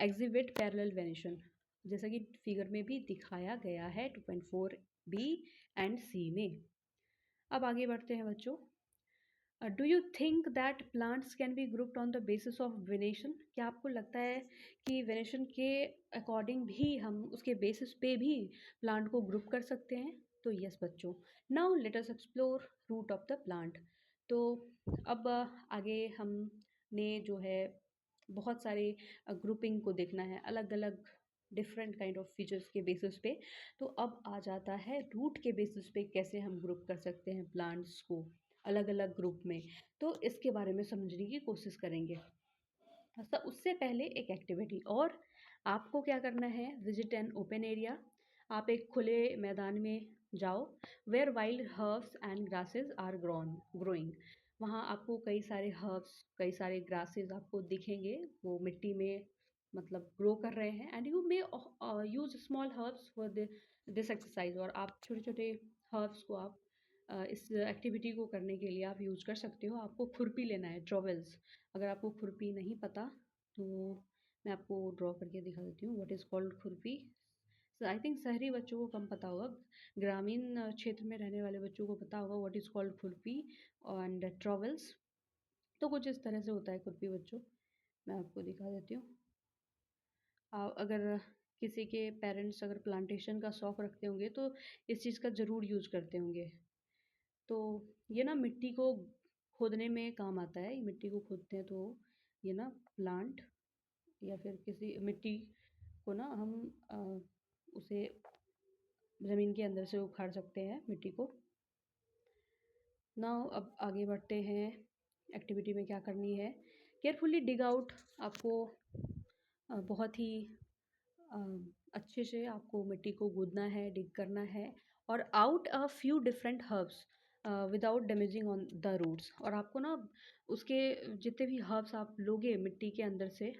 exhibit parallel venation, जैसा कि फिगर में भी दिखाया गया है 2.4 बी एंड सी में। अब आगे बढ़ते हैं बच्चों। Do you think that plants can be grouped on the basis of venation? क्या आपको लगता है कि वेनेशन के अकॉर्डिंग भी हम उसके बेसिस पे भी प्लांट को ग्रुप कर सकते हैं? तो यस बच्चों। Now let us explore root of the plant. तो अब आगे हमने जो है बहुत सारे ग्रुपिंग को देखना है, अलग अलग डिफरेंट काइंड ऑफ फीचर्स के बेसिस पे। तो अब आ जाता है रूट के बेसिस पे कैसे हम ग्रुप कर सकते हैं प्लांट्स को अलग अलग ग्रुप में। तो इसके बारे में समझने की कोशिश करेंगे। उससे पहले एक एक्टिविटी और, आपको क्या करना है, विजिट एन ओपन एरिया। आप एक खुले मैदान में जाओ, where wild herbs and grasses are growing. वहाँ आपको कई सारे हर्ब्स, कई सारे ग्रासेस आपको दिखेंगे, वो मिट्टी में मतलब ग्रो कर रहे हैं। And you may use small herbs for this exercise. और आप छोटे छोटे हर्ब्स को आप इस एक्टिविटी को करने के लिए आप यूज कर सकते हो। आपको खुरपी लेना है, ट्रॉवेल्स। अगर आपको खुरपी नहीं पता तो मैं आपको ड्रॉ करके दिखा देती हूँ व्हाट इज़ कॉल्ड खुरपी। आई थिंक शहरी बच्चों को कम पता होगा, ग्रामीण क्षेत्र में रहने वाले बच्चों को पता होगा व्हाट इज़ कॉल्ड खुरपी एंड ट्रॉवेल्स। तो कुछ इस तरह से होता है खुरपी बच्चों, मैं आपको दिखा देती हूँ। अगर किसी के पेरेंट्स अगर प्लांटेशन का शौक़ रखते होंगे तो इस चीज़ का ज़रूर यूज़ करते होंगे। तो ये ना मिट्टी को खोदने में काम आता है। ये मिट्टी को खोदते हैं तो ये ना प्लांट या फिर किसी मिट्टी को ना हम उसे ज़मीन के अंदर से उखाड़ सकते हैं मिट्टी को। नाउ अब आगे बढ़ते हैं, एक्टिविटी में क्या करनी है। Carefully dig out. आपको बहुत ही अ, अच्छे से आपको मिट्टी को गूंदना है, डिग करना है। और out a few different herbs without damaging on the roots. और आपको ना उसके जितने भी हर्ब्स आप लोगे मिट्टी के अंदर से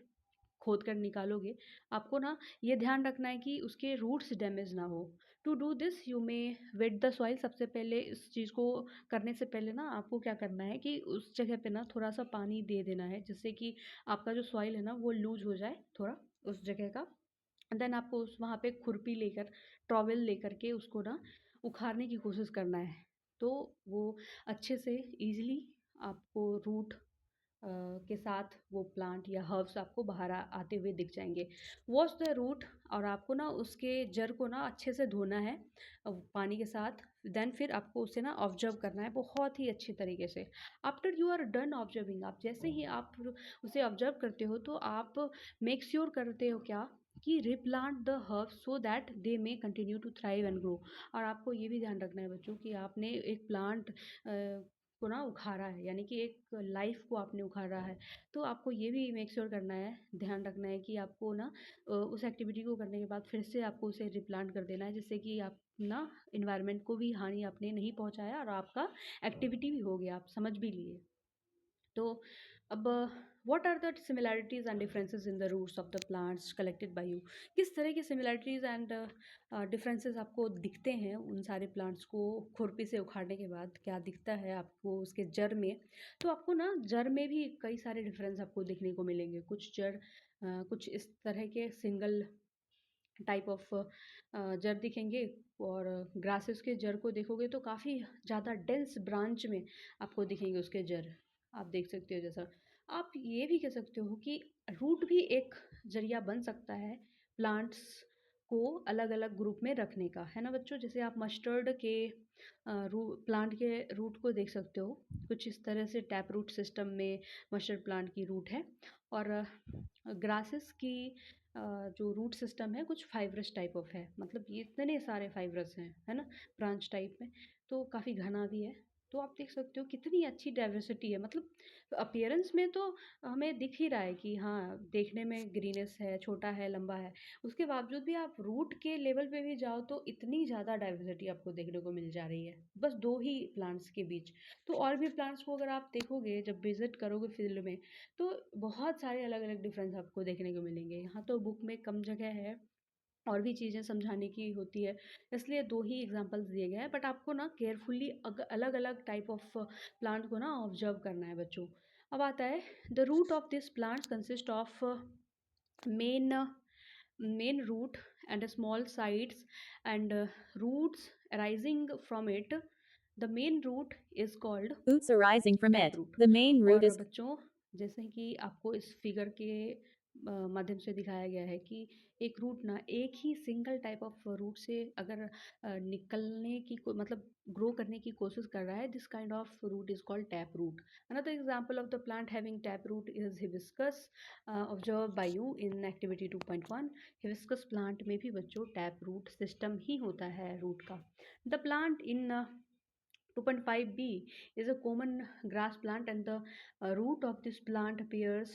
खोद कर निकालोगे, आपको ना ये ध्यान रखना है कि उसके रूट्स डैमेज ना हो। To do this you may wet the soil. सबसे पहले इस चीज़ को करने से पहले ना आपको क्या करना है कि उस जगह पे ना थोड़ा सा पानी दे देना है, जिससे कि आपका जो सॉइल है ना वो लूज हो जाए थोड़ा उस जगह का। देन आपको उस वहाँ पे खुरपी लेकर, ट्रॉवेल लेकर के उसको ना उखाड़ने की कोशिश करना है। तो वो अच्छे से ईज़िली आपको रूट के साथ वो प्लांट या हर्ब्स आपको बाहर आते हुए दिख जाएंगे। Wash the root. और आपको ना उसके जड़ को ना अच्छे से धोना है पानी के साथ। देन फिर आपको उसे ना ऑब्जर्व करना है बहुत ही अच्छी तरीके से। After you are done observing, आप जैसे ही आप उसे ऑब्जर्व करते हो तो आप मेक श्योर करते हो क्या कि replant the herbs so that they may continue to thrive and grow. और आपको ये भी ध्यान रखना है बच्चों कि आपने एक प्लांट को ना उखाड़ा है, यानी कि एक लाइफ को आपने उखाड़ा है। तो आपको ये भी मेक श्योर करना है, ध्यान रखना है कि आपको ना उस एक्टिविटी को करने के बाद फिर से आपको उसे रिप्लांट कर देना है, जिससे कि आप ना इन्वायरमेंट को भी हानि आपने नहीं पहुंचाया और आपका एक्टिविटी भी हो गया, आप समझ भी लिए। तो अब what are the similarities and differences in the roots of the plants collected by you? किस तरह की सिमिलैरिटीज़ एंड डिफरेंसेस आपको दिखते हैं उन सारे प्लांट्स को खुरपी से उखाड़ने के बाद? क्या दिखता है आपको उसके जड़ में? तो आपको ना जड़ में भी कई सारे डिफरेंस आपको देखने को मिलेंगे। कुछ जड़ कुछ इस तरह के सिंगल टाइप ऑफ जड़ दिखेंगे। और ग्रासेस के जड़ को देखोगे तो काफ़ी ज़्यादा डेंस ब्रांच में आपको दिखेंगे उसके जड़। आप देख सकते हो जैसा। आप ये भी कह सकते हो कि रूट भी एक जरिया बन सकता है प्लांट्स को अलग अलग ग्रुप में रखने का, है ना बच्चों? जैसे आप मस्टर्ड के प्लांट के रूट को देख सकते हो, कुछ इस तरह से टैप रूट सिस्टम में मस्टर्ड प्लांट की रूट है। और ग्रासेस की जो रूट सिस्टम है कुछ फाइब्रस टाइप ऑफ है, मतलब ये इतने सारे फाइब्रस हैं, है ना, ब्रांच टाइप में। तो काफ़ी घना भी है। तो आप देख सकते हो कितनी अच्छी डाइवर्सिटी है। मतलब अपीयरेंस में तो हमें दिख ही रहा है कि हाँ, देखने में ग्रीनेस है, छोटा है, लंबा है। उसके बावजूद भी आप रूट के लेवल पे भी जाओ तो इतनी ज़्यादा डाइवर्सिटी आपको देखने को मिल जा रही है, बस दो ही प्लांट्स के बीच। तो और भी प्लांट्स को अगर आप देखोगे, जब विजिट करोगे फील्ड में, तो बहुत सारे अलग अलग डिफरेंस आपको देखने को मिलेंगे। यहाँ तो बुक में कम जगह है, और भी चीज़ें समझाने की होती है, इसलिए दो ही एग्जांपल्स दिए गए हैं। बट आपको ना केयरफुली अलग अलग टाइप ऑफ प्लांट को ना ऑब्जर्व करना है बच्चों। अब आता है, the root of this plants consist of main main root and small sides and roots arising from it the main root is called Shoots arising from tap it. Root. The main root और is बच्चों, जैसे कि आपको इस figure के माध्यम से दिखाया गया है कि एक रूट ना एक ही सिंगल टाइप ऑफ रूट से अगर निकलने की मतलब ग्रो करने की कोशिश कर रहा है, this kind of root is called tap root. Another example of the plant having tap root is hibiscus, observe by you in activity 2.1। Hibiscus plant में भी बच्चों टैप रूट सिस्टम ही होता है रूट का। The plant in 2.5b is a common grass plant, and the root of this plant appears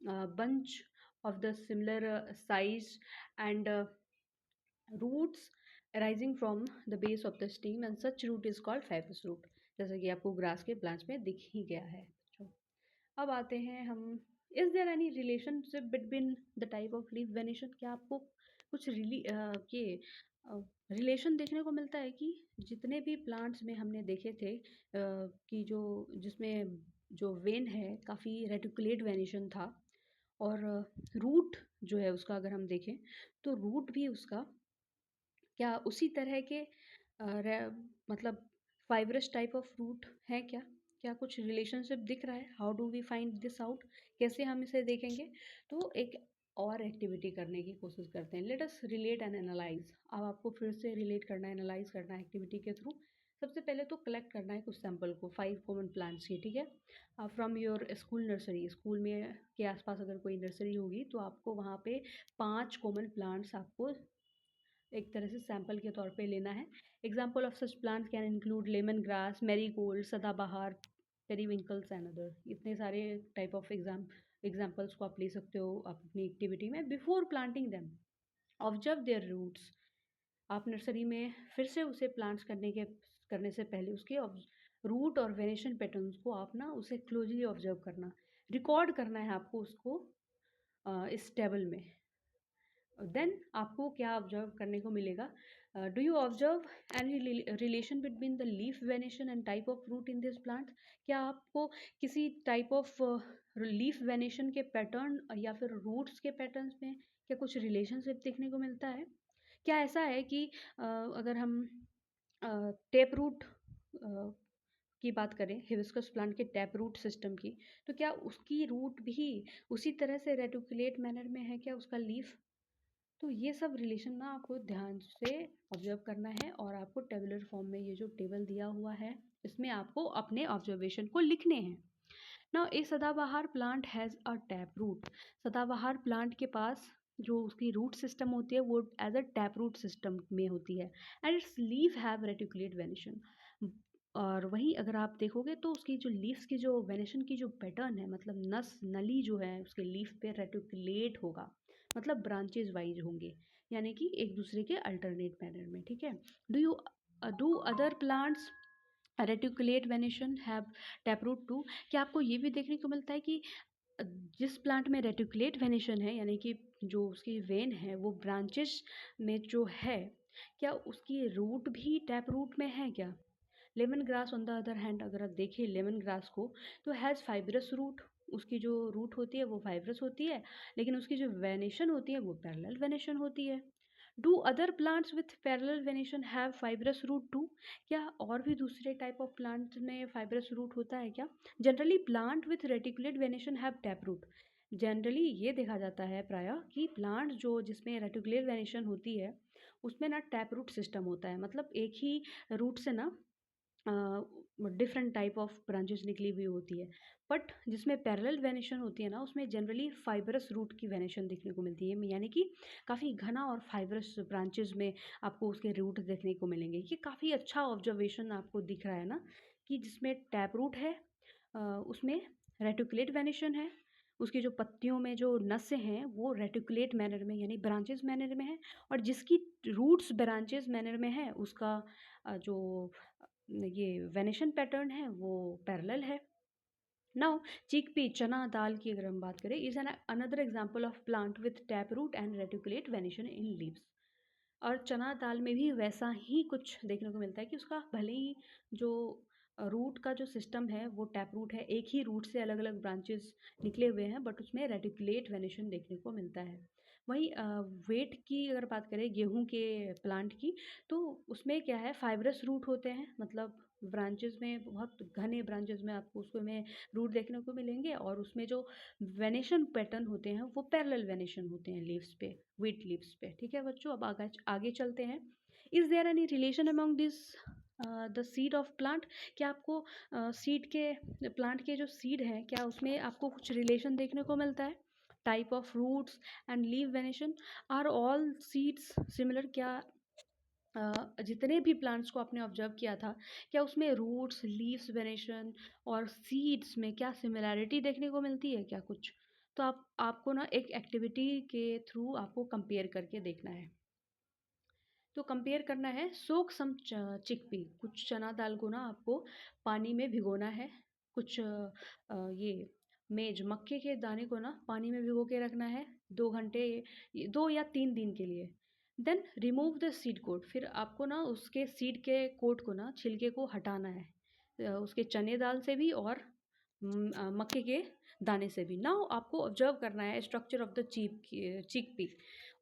a bunch of the similar size and roots arising from the base of the stem, and such root is called fibrous root, जैसा कि आपको grass के plants में दिख ही गया है बच्चों। अब आते हैं हम, is there any relationship between the type of leaf venation? क्या आपको कुछ के रिलेशन देखने को मिलता है कि जितने भी प्लांट्स में हमने देखे थे कि जो जिसमें जो वेन है काफ़ी रेटिकुलेट वेनेशन था, और रूट जो है उसका अगर हम देखें तो रूट भी उसका क्या उसी तरह के मतलब फाइब्रस टाइप ऑफ रूट है क्या? क्या कुछ रिलेशनशिप दिख रहा है? How do we find this out? कैसे हम इसे देखेंगे? तो एक और एक्टिविटी करने की कोशिश करते हैं। Let us relate and analyse. अब आपको फिर से रिलेट करना है, एनालाइज करना है एक्टिविटी के थ्रू। सबसे पहले तो कलेक्ट करना है कुछ सैंपल को 5 कॉमन प्लांट्स की, ठीक है, from your school nursery. School में के आसपास अगर कोई नर्सरी होगी तो आपको वहाँ पे 5 कॉमन प्लांट्स आपको एक तरह से सैंपल के तौर पे लेना है। Example of such plants can include lemon grass, marigold, सदाबहार, पेरीविंकल्स एंड अदर। इतने सारे टाइप ऑफ एग्जाम्पल्स को आप ले सकते हो आप अपनी एक्टिविटी में। Before planting them observe their roots. आप नर्सरी में फिर से उसे प्लांट्स करने से पहले उसके रूट और वेनेशन पैटर्न्स को आप ना उसे क्लोजली ऑब्जर्व करना, रिकॉर्ड करना है आपको उसको इस टेबल में। देन आपको क्या ऑब्जर्व करने को मिलेगा? Do you observe any relation between the leaf venation and type of root in this plant? क्या आपको किसी टाइप ऑफ लीफ वेनेशन के पैटर्न या फिर रूट्स के पैटर्न्स में क्या कुछ रिलेशनशिप देखने को मिलता है? क्या ऐसा है कि अगर हम टेप रूट की बात करें, हिबिस्कस प्लांट के टैप रूट सिस्टम की, तो क्या उसकी रूट भी उसी तरह से रेटिकुलेट मैनर में है क्या उसका लीफ? तो ये सब रिलेशन ना आपको ध्यान से ऑब्जर्व करना है, और आपको टेबुलर फॉर्म में ये जो टेबल दिया हुआ है इसमें आपको अपने ऑब्जर्वेशन को लिखने हैं। Now a sadabahar plant has a tap root. सदाबहार प्लांट के पास जो उसकी रूट सिस्टम होती है वो as a tap root system में होती है, and its leaf have reticulate venation. और वहीं अगर आप देखोगे तो उसकी जो लीव्स की जो वेनेशन की जो पैटर्न है, मतलब नस नली जो है उसके लीफ पे रेटिकुलेट होगा, मतलब ब्रांचेज वाइज होंगे, यानी कि एक दूसरे के अल्टरनेट मैनर में, ठीक है। Do other plants reticulate venation have tap root too? क्या आपको ये भी देखने को मिलता है कि जिस प्लांट में रेटिकुलेट वेनेशन है, यानी कि जो उसकी वेन है वो ब्रांचेस में जो है, क्या उसकी रूट भी टैप रूट में है क्या? Lemon grass on the other hand, अगर आप देखें लेमन ग्रास को, तो हैज़ फाइब्रस रूट। उसकी जो रूट होती है वो फाइब्रस होती है, लेकिन उसकी जो वेनेशन होती है वो पैरेलल वेनेशन होती है। Do other plants with parallel venation have fibrous root too? क्या और भी दूसरे टाइप ऑफ प्लांट्स में फाइब्रस रूट होता है क्या? Generally plant with reticulate venation have tap root. Generally ये देखा जाता है प्रायः कि प्लांट जो जिसमें रेटिकुलेट वेनेशन होती है उसमें ना टैप रूट सिस्टम होता है, मतलब एक ही रूट से ना डिफरेंट टाइप ऑफ ब्रांचेस निकली हुई होती है। बट जिसमें पैरेलल वेनेशन होती है ना उसमें जनरली फाइबरस रूट की वेनेशन देखने को मिलती है, यानी कि काफ़ी घना और फाइबरस ब्रांचेस में आपको उसके रूट देखने को मिलेंगे। ये काफ़ी अच्छा ऑब्जर्वेशन आपको दिख रहा है ना, कि जिसमें टैप रूट है उसमें रेटिकुलेट वेनेशन है, उसकी जो पत्तियों में जो नसें हैं वो रेटिकुलेट मैनर में यानी ब्रांचेस मैनर में है, और जिसकी रूट्स ब्रांचेस मैनर में है उसका जो ये वेनेशन पैटर्न है वो पैरेलल है। नाउ चिकपी चना दाल की अगर हम बात करें, is an another example of plant with tap root and reticulate venation in leaves. और चना दाल में भी वैसा ही कुछ देखने को मिलता है कि उसका भले ही जो रूट का जो सिस्टम है वो टैप रूट है, एक ही रूट से अलग अलग ब्रांचेस निकले हुए हैं, बट उसमें रेटिकुलेट वेनेशन देखने को मिलता है। वहीं वेट की अगर बात करें गेहूं के प्लांट की, तो उसमें क्या है फाइब्रस रूट होते हैं, मतलब ब्रांचेस में, बहुत घने ब्रांचेस में आपको उसको में रूट देखने को मिलेंगे, और उसमें जो वेनेशन पैटर्न होते हैं वो पैरेलल वेनेशन होते हैं लीव्स पे, वीट लीव्स पे। ठीक है बच्चों, अब आगे आगे चलते हैं। Is there any relation among this the seed of plant? क्या आपको सीड के, प्लांट के जो सीड हैं, क्या उसमें आपको कुछ रिलेशन देखने को मिलता है? Type of roots and leaf venation, are all seeds similar? क्या जितने भी प्लांट्स को आपने ऑब्जर्व किया था, क्या उसमें रूट्स, लीव्स वेनेशन और सीड्स में क्या सिमिलैरिटी देखने को मिलती है क्या कुछ? तो आपको ना एक एक्टिविटी के थ्रू आपको कंपेयर करके देखना है। तो कंपेयर करना है, सोक सम चिकपी, कुछ चना दाल को ना आपको पानी में भिगोना है। कुछ ये मेज मक्के के दाने को ना पानी में भिगो के रखना है 2 घंटे, 2 या 3 दिन के लिए। Then remove the seed coat, फिर आपको ना उसके सीड के कोट को ना, छिलके को हटाना है, उसके चने दाल से भी और मक्के के दाने से भी। नाउ आपको ऑब्जर्व करना है स्ट्रक्चर ऑफ द चिक पी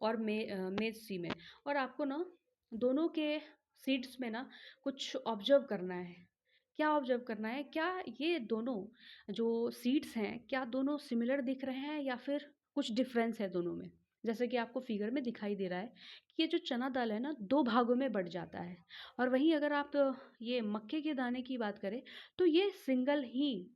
और मेज सी में, और आपको ना दोनों के सीड्स में ना कुछ ऑब्जर्व करना है। क्या ऑब्जर्व करना है? क्या ये दोनों जो सीड्स हैं, क्या दोनों सिमिलर दिख रहे हैं या फिर कुछ डिफरेंस है दोनों में? जैसे कि आपको फिगर में दिखाई दे रहा है कि ये जो चना दाल है ना 2 भागों में बट जाता है, और वहीं अगर आप ये मक्के के दाने की बात करें तो ये सिंगल ही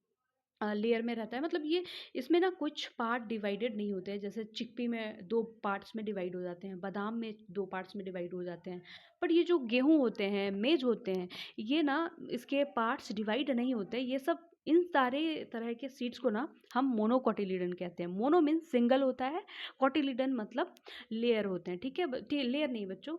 लेयर में रहता है। मतलब ये, इसमें ना कुछ पार्ट डिवाइडेड नहीं होते हैं, जैसे चिकपी में 2 पार्ट्स में डिवाइड हो जाते हैं, बादाम में 2 पार्ट्स में डिवाइड हो जाते हैं। बट ये जो गेहूँ होते हैं, मेज होते हैं, ये ना इसके पार्ट्स डिवाइड नहीं होते। ये सब, इन सारे तरह के सीड्स को ना हम मोनोकोटिलीडन कहते हैं। मोनो मीन्स सिंगल होता है, कोटिलीडन मतलब लेयर होते हैं। ठीक है, लेयर नहीं बच्चों,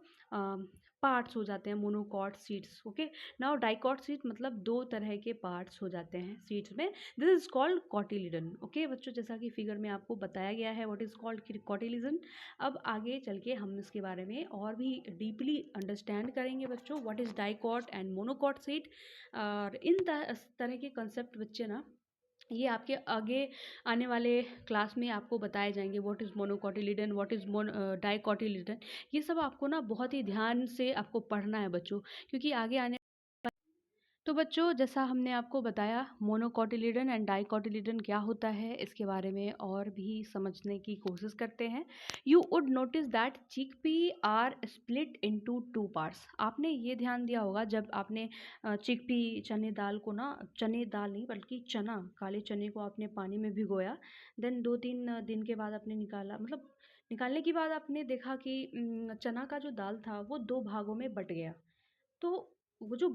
पार्ट्स हो जाते हैं monocot seeds. Okay, now dicot seed मतलब 2 तरह के पार्ट्स हो जाते हैं सीड्स में। This is called cotyledon. Okay बच्चों, जैसा कि फिगर में आपको बताया गया है व्हाट इज कॉल्ड कॉटिलीडन। अब आगे चल के हम इसके बारे में और भी डीपली अंडरस्टैंड करेंगे बच्चों, what is dicot and monocot seed. और इन तरह के कंसेप्ट बच्चे ना, ये आपके आगे आने वाले क्लास में आपको बताए जाएंगे। व्हाट इज़ मोनोकोटिलीडन, व्हाट इज़ डाइकोटिलीडन, ये सब आपको ना बहुत ही ध्यान से आपको पढ़ना है बच्चों, क्योंकि आगे आने। तो बच्चों, जैसा हमने आपको बताया मोनोकोटिलीडन एंड डाइकोटिलीडन क्या होता है, इसके बारे में और भी समझने की कोशिश करते हैं। You would notice that chickpea are split into 2 parts. आपने ये ध्यान दिया होगा जब आपने चिकपी चने दाल को ना, चने दाल नहीं बल्कि चना, काले चने को आपने पानी में भिगोया, देन 2-3 दिन के बाद आपने निकाला, मतलब निकालने के बाद आपने देखा कि चना का जो दाल था वो 2 भागों में बट गया। तो वो जो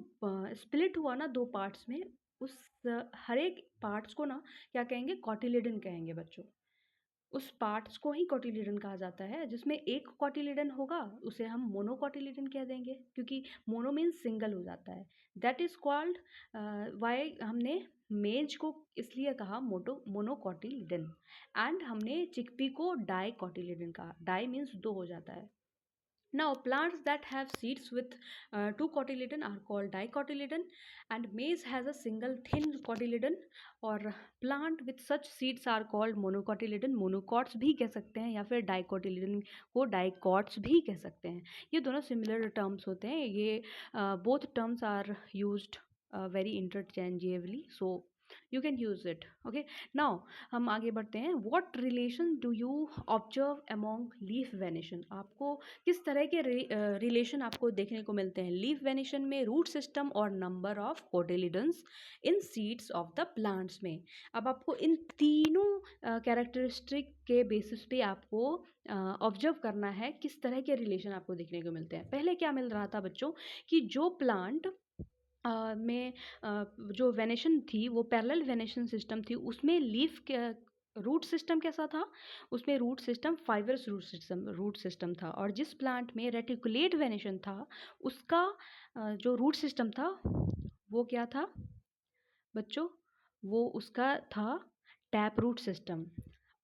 स्प्लिट हुआ ना 2 पार्ट्स में, उस हर एक पार्ट्स को ना क्या कहेंगे? कॉटिलिडन कहेंगे बच्चों। उस पार्ट्स को ही कॉटिलिडन कहा जाता है। जिसमें एक कॉटिलिडन होगा उसे हम मोनोकॉटिलिडन कह देंगे, क्योंकि मोनो मीन्स सिंगल हो जाता है। दैट इज कॉल्ड, वाई हमने मेज को इसलिए कहा मोनोकॉटिलिडन, एंड हमने चिकपी को डाइकॉटिलिडन कहा। डाई मीन्स 2 हो जाता है। Now, plants that have seeds with 2 cotyledon are called dicotyledon, and maize has a single thin cotyledon. और plant with such seeds are called monocotyledon, monocots भी कह सकते हैं, या फिर dicotyledon को dicots भी कह सकते हैं। ये दोनों similar terms होते हैं। ये both terms are used very interchangeably, so you can use it. Okay, now हम आगे बढ़ते हैं। What relation do you observe among leaf venation? आपको किस तरह के रिलेशन आपको देखने को मिलते हैं लीफ वेनेशन में, रूट सिस्टम और number of cotyledons in seeds of the plants में? अब आपको इन तीनों कैरेक्टरिस्टिक के बेसिस पे आपको ऑब्जर्व करना है किस तरह के रिलेशन आपको देखने को मिलते हैं। पहले क्या मिल रहा था बच्चों, कि जो प्लांट में जो वेनेशन थी वो पैरेलल वेनेशन सिस्टम थी, उसमें लीफ के रूट सिस्टम कैसा था? उसमें root system fibrous root system था। और जिस प्लांट में रेटिकुलेट वेनेशन था, उसका जो रूट सिस्टम था वो क्या था बच्चों? वो उसका था टैप रूट सिस्टम।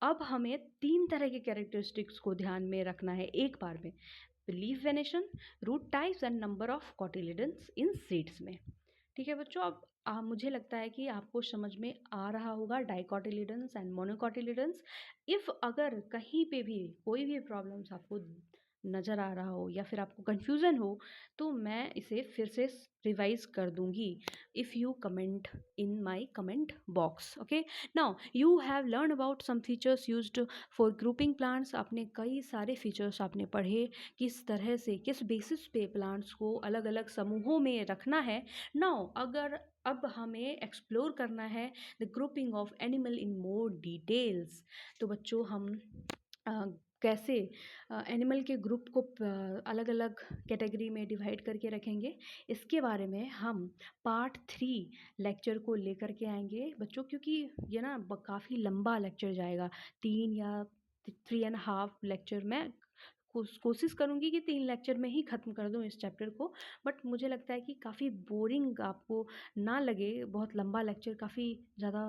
अब हमें 3 तरह के कैरेक्टरिस्टिक्स को ध्यान में रखना है एक बार में: leaf venation, root types and number of cotyledons in seeds में। ठीक है बच्चों, अब मुझे लगता है कि आपको समझ में आ रहा होगा डाइकोटिलिडन्स एंड मोनोकोटिलिडन्स। इफ़ अगर कहीं पे भी कोई भी प्रॉब्लम्स आपको नज़र आ रहा हो या फिर आपको कन्फ्यूज़न हो, तो मैं इसे फिर से रिवाइज़ कर दूँगी if you comment in my comment box. Okay, now you have learn about some features used for grouping plants. आपने कई सारे फीचर्स आपने पढ़े, किस तरह से किस बेसिस पे प्लांट्स को अलग अलग समूहों में रखना है। नाउ अगर अब हमें एक्सप्लोर करना है the grouping of animal in more details, तो बच्चों हम अ, कैसे एनिमल के ग्रुप को अलग अलग कैटेगरी में डिवाइड करके रखेंगे, इसके बारे में हम पार्ट 3 लेक्चर को लेकर के आएंगे बच्चों, क्योंकि ये ना काफ़ी लंबा लेक्चर जाएगा। 3 या 3.5 लेक्चर में कोशिश करूँगी कि 3 लेक्चर में ही ख़त्म कर दूँ इस चैप्टर को। बट मुझे लगता है कि काफ़ी बोरिंग आपको ना लगे, बहुत लंबा लेक्चर काफ़ी ज़्यादा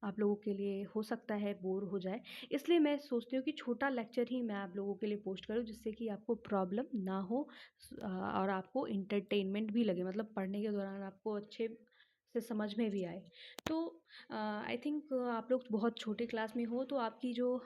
आप लोगों के लिए हो सकता है बोर हो जाए, इसलिए मैं सोचती हूँ कि छोटा लेक्चर ही मैं आप लोगों के लिए पोस्ट करूँ, जिससे कि आपको प्रॉब्लम ना हो और आपको इंटरटेनमेंट भी लगे, मतलब पढ़ने के दौरान आपको अच्छे से समझ में भी आए। तो आई थिंक आप लोग बहुत छोटे क्लास में हो, तो आपकी जो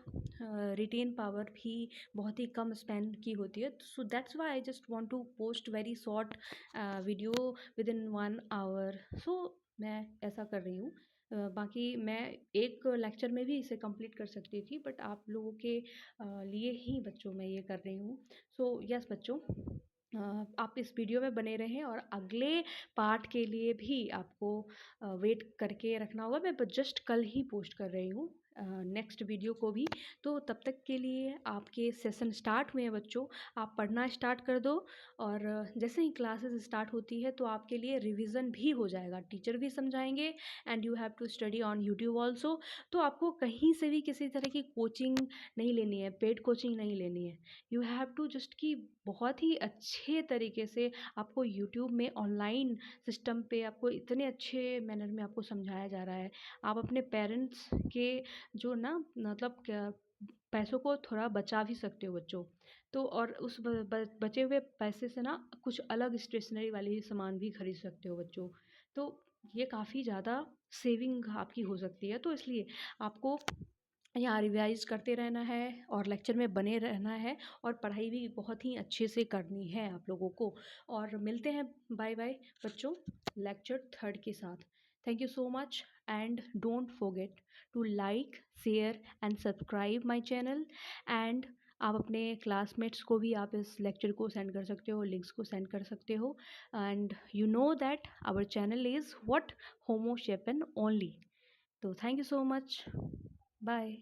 रिटेन पावर भी बहुत ही कम स्पैन की होती है। So that's why I just want to post very short video within 1 hour. So मैं ऐसा कर रही हूँ। बाकी मैं एक लेक्चर में भी इसे कंप्लीट कर सकती थी, बट आप लोगों के लिए ही बच्चों मैं ये कर रही हूँ। सो यस बच्चों, आप इस वीडियो में बने रहें और अगले पार्ट के लिए भी आपको वेट करके रखना होगा। मैं जस्ट कल ही पोस्ट कर रही हूँ नेक्स्ट वीडियो को भी। तो तब तक के लिए आपके सेशन स्टार्ट हुए हैं बच्चों, आप पढ़ना स्टार्ट कर दो। और जैसे ही क्लासेस स्टार्ट होती है तो आपके लिए रिवीजन भी हो जाएगा, टीचर भी समझाएंगे and you have to study on YouTube also. तो आपको कहीं से भी किसी तरह की कोचिंग नहीं लेनी है, पेड कोचिंग नहीं लेनी है। यू हैव टू जस्ट कि बहुत ही अच्छे तरीके से आपको यूट्यूब में ऑनलाइन सिस्टम पे आपको इतने अच्छे मैनर में आपको समझाया जा रहा है। आप अपने पेरेंट्स के जो ना मतलब पैसों को थोड़ा बचा भी सकते हो बच्चों। तो और उस बचे हुए पैसे से ना कुछ अलग स्टेशनरी वाली सामान भी खरीद सकते हो बच्चों। तो ये काफ़ी ज़्यादा सेविंग आपकी हो सकती है। तो इसलिए आपको यहाँ रिवाइज करते रहना है और लेक्चर में बने रहना है और पढ़ाई भी बहुत ही अच्छे से करनी है आप लोगों को। और मिलते हैं, बाय बाय बच्चों, लेक्चर 3 के साथ। Thank you so much and don't forget to like share and subscribe my channel. And आप अपने क्लासमेट्स को भी आप इस लेक्चर को सेंड कर सकते हो, लिंक्स को सेंड कर सकते हो। And you know that our channel is what, होमो शेपन ओनली। तो thank you so much, bye.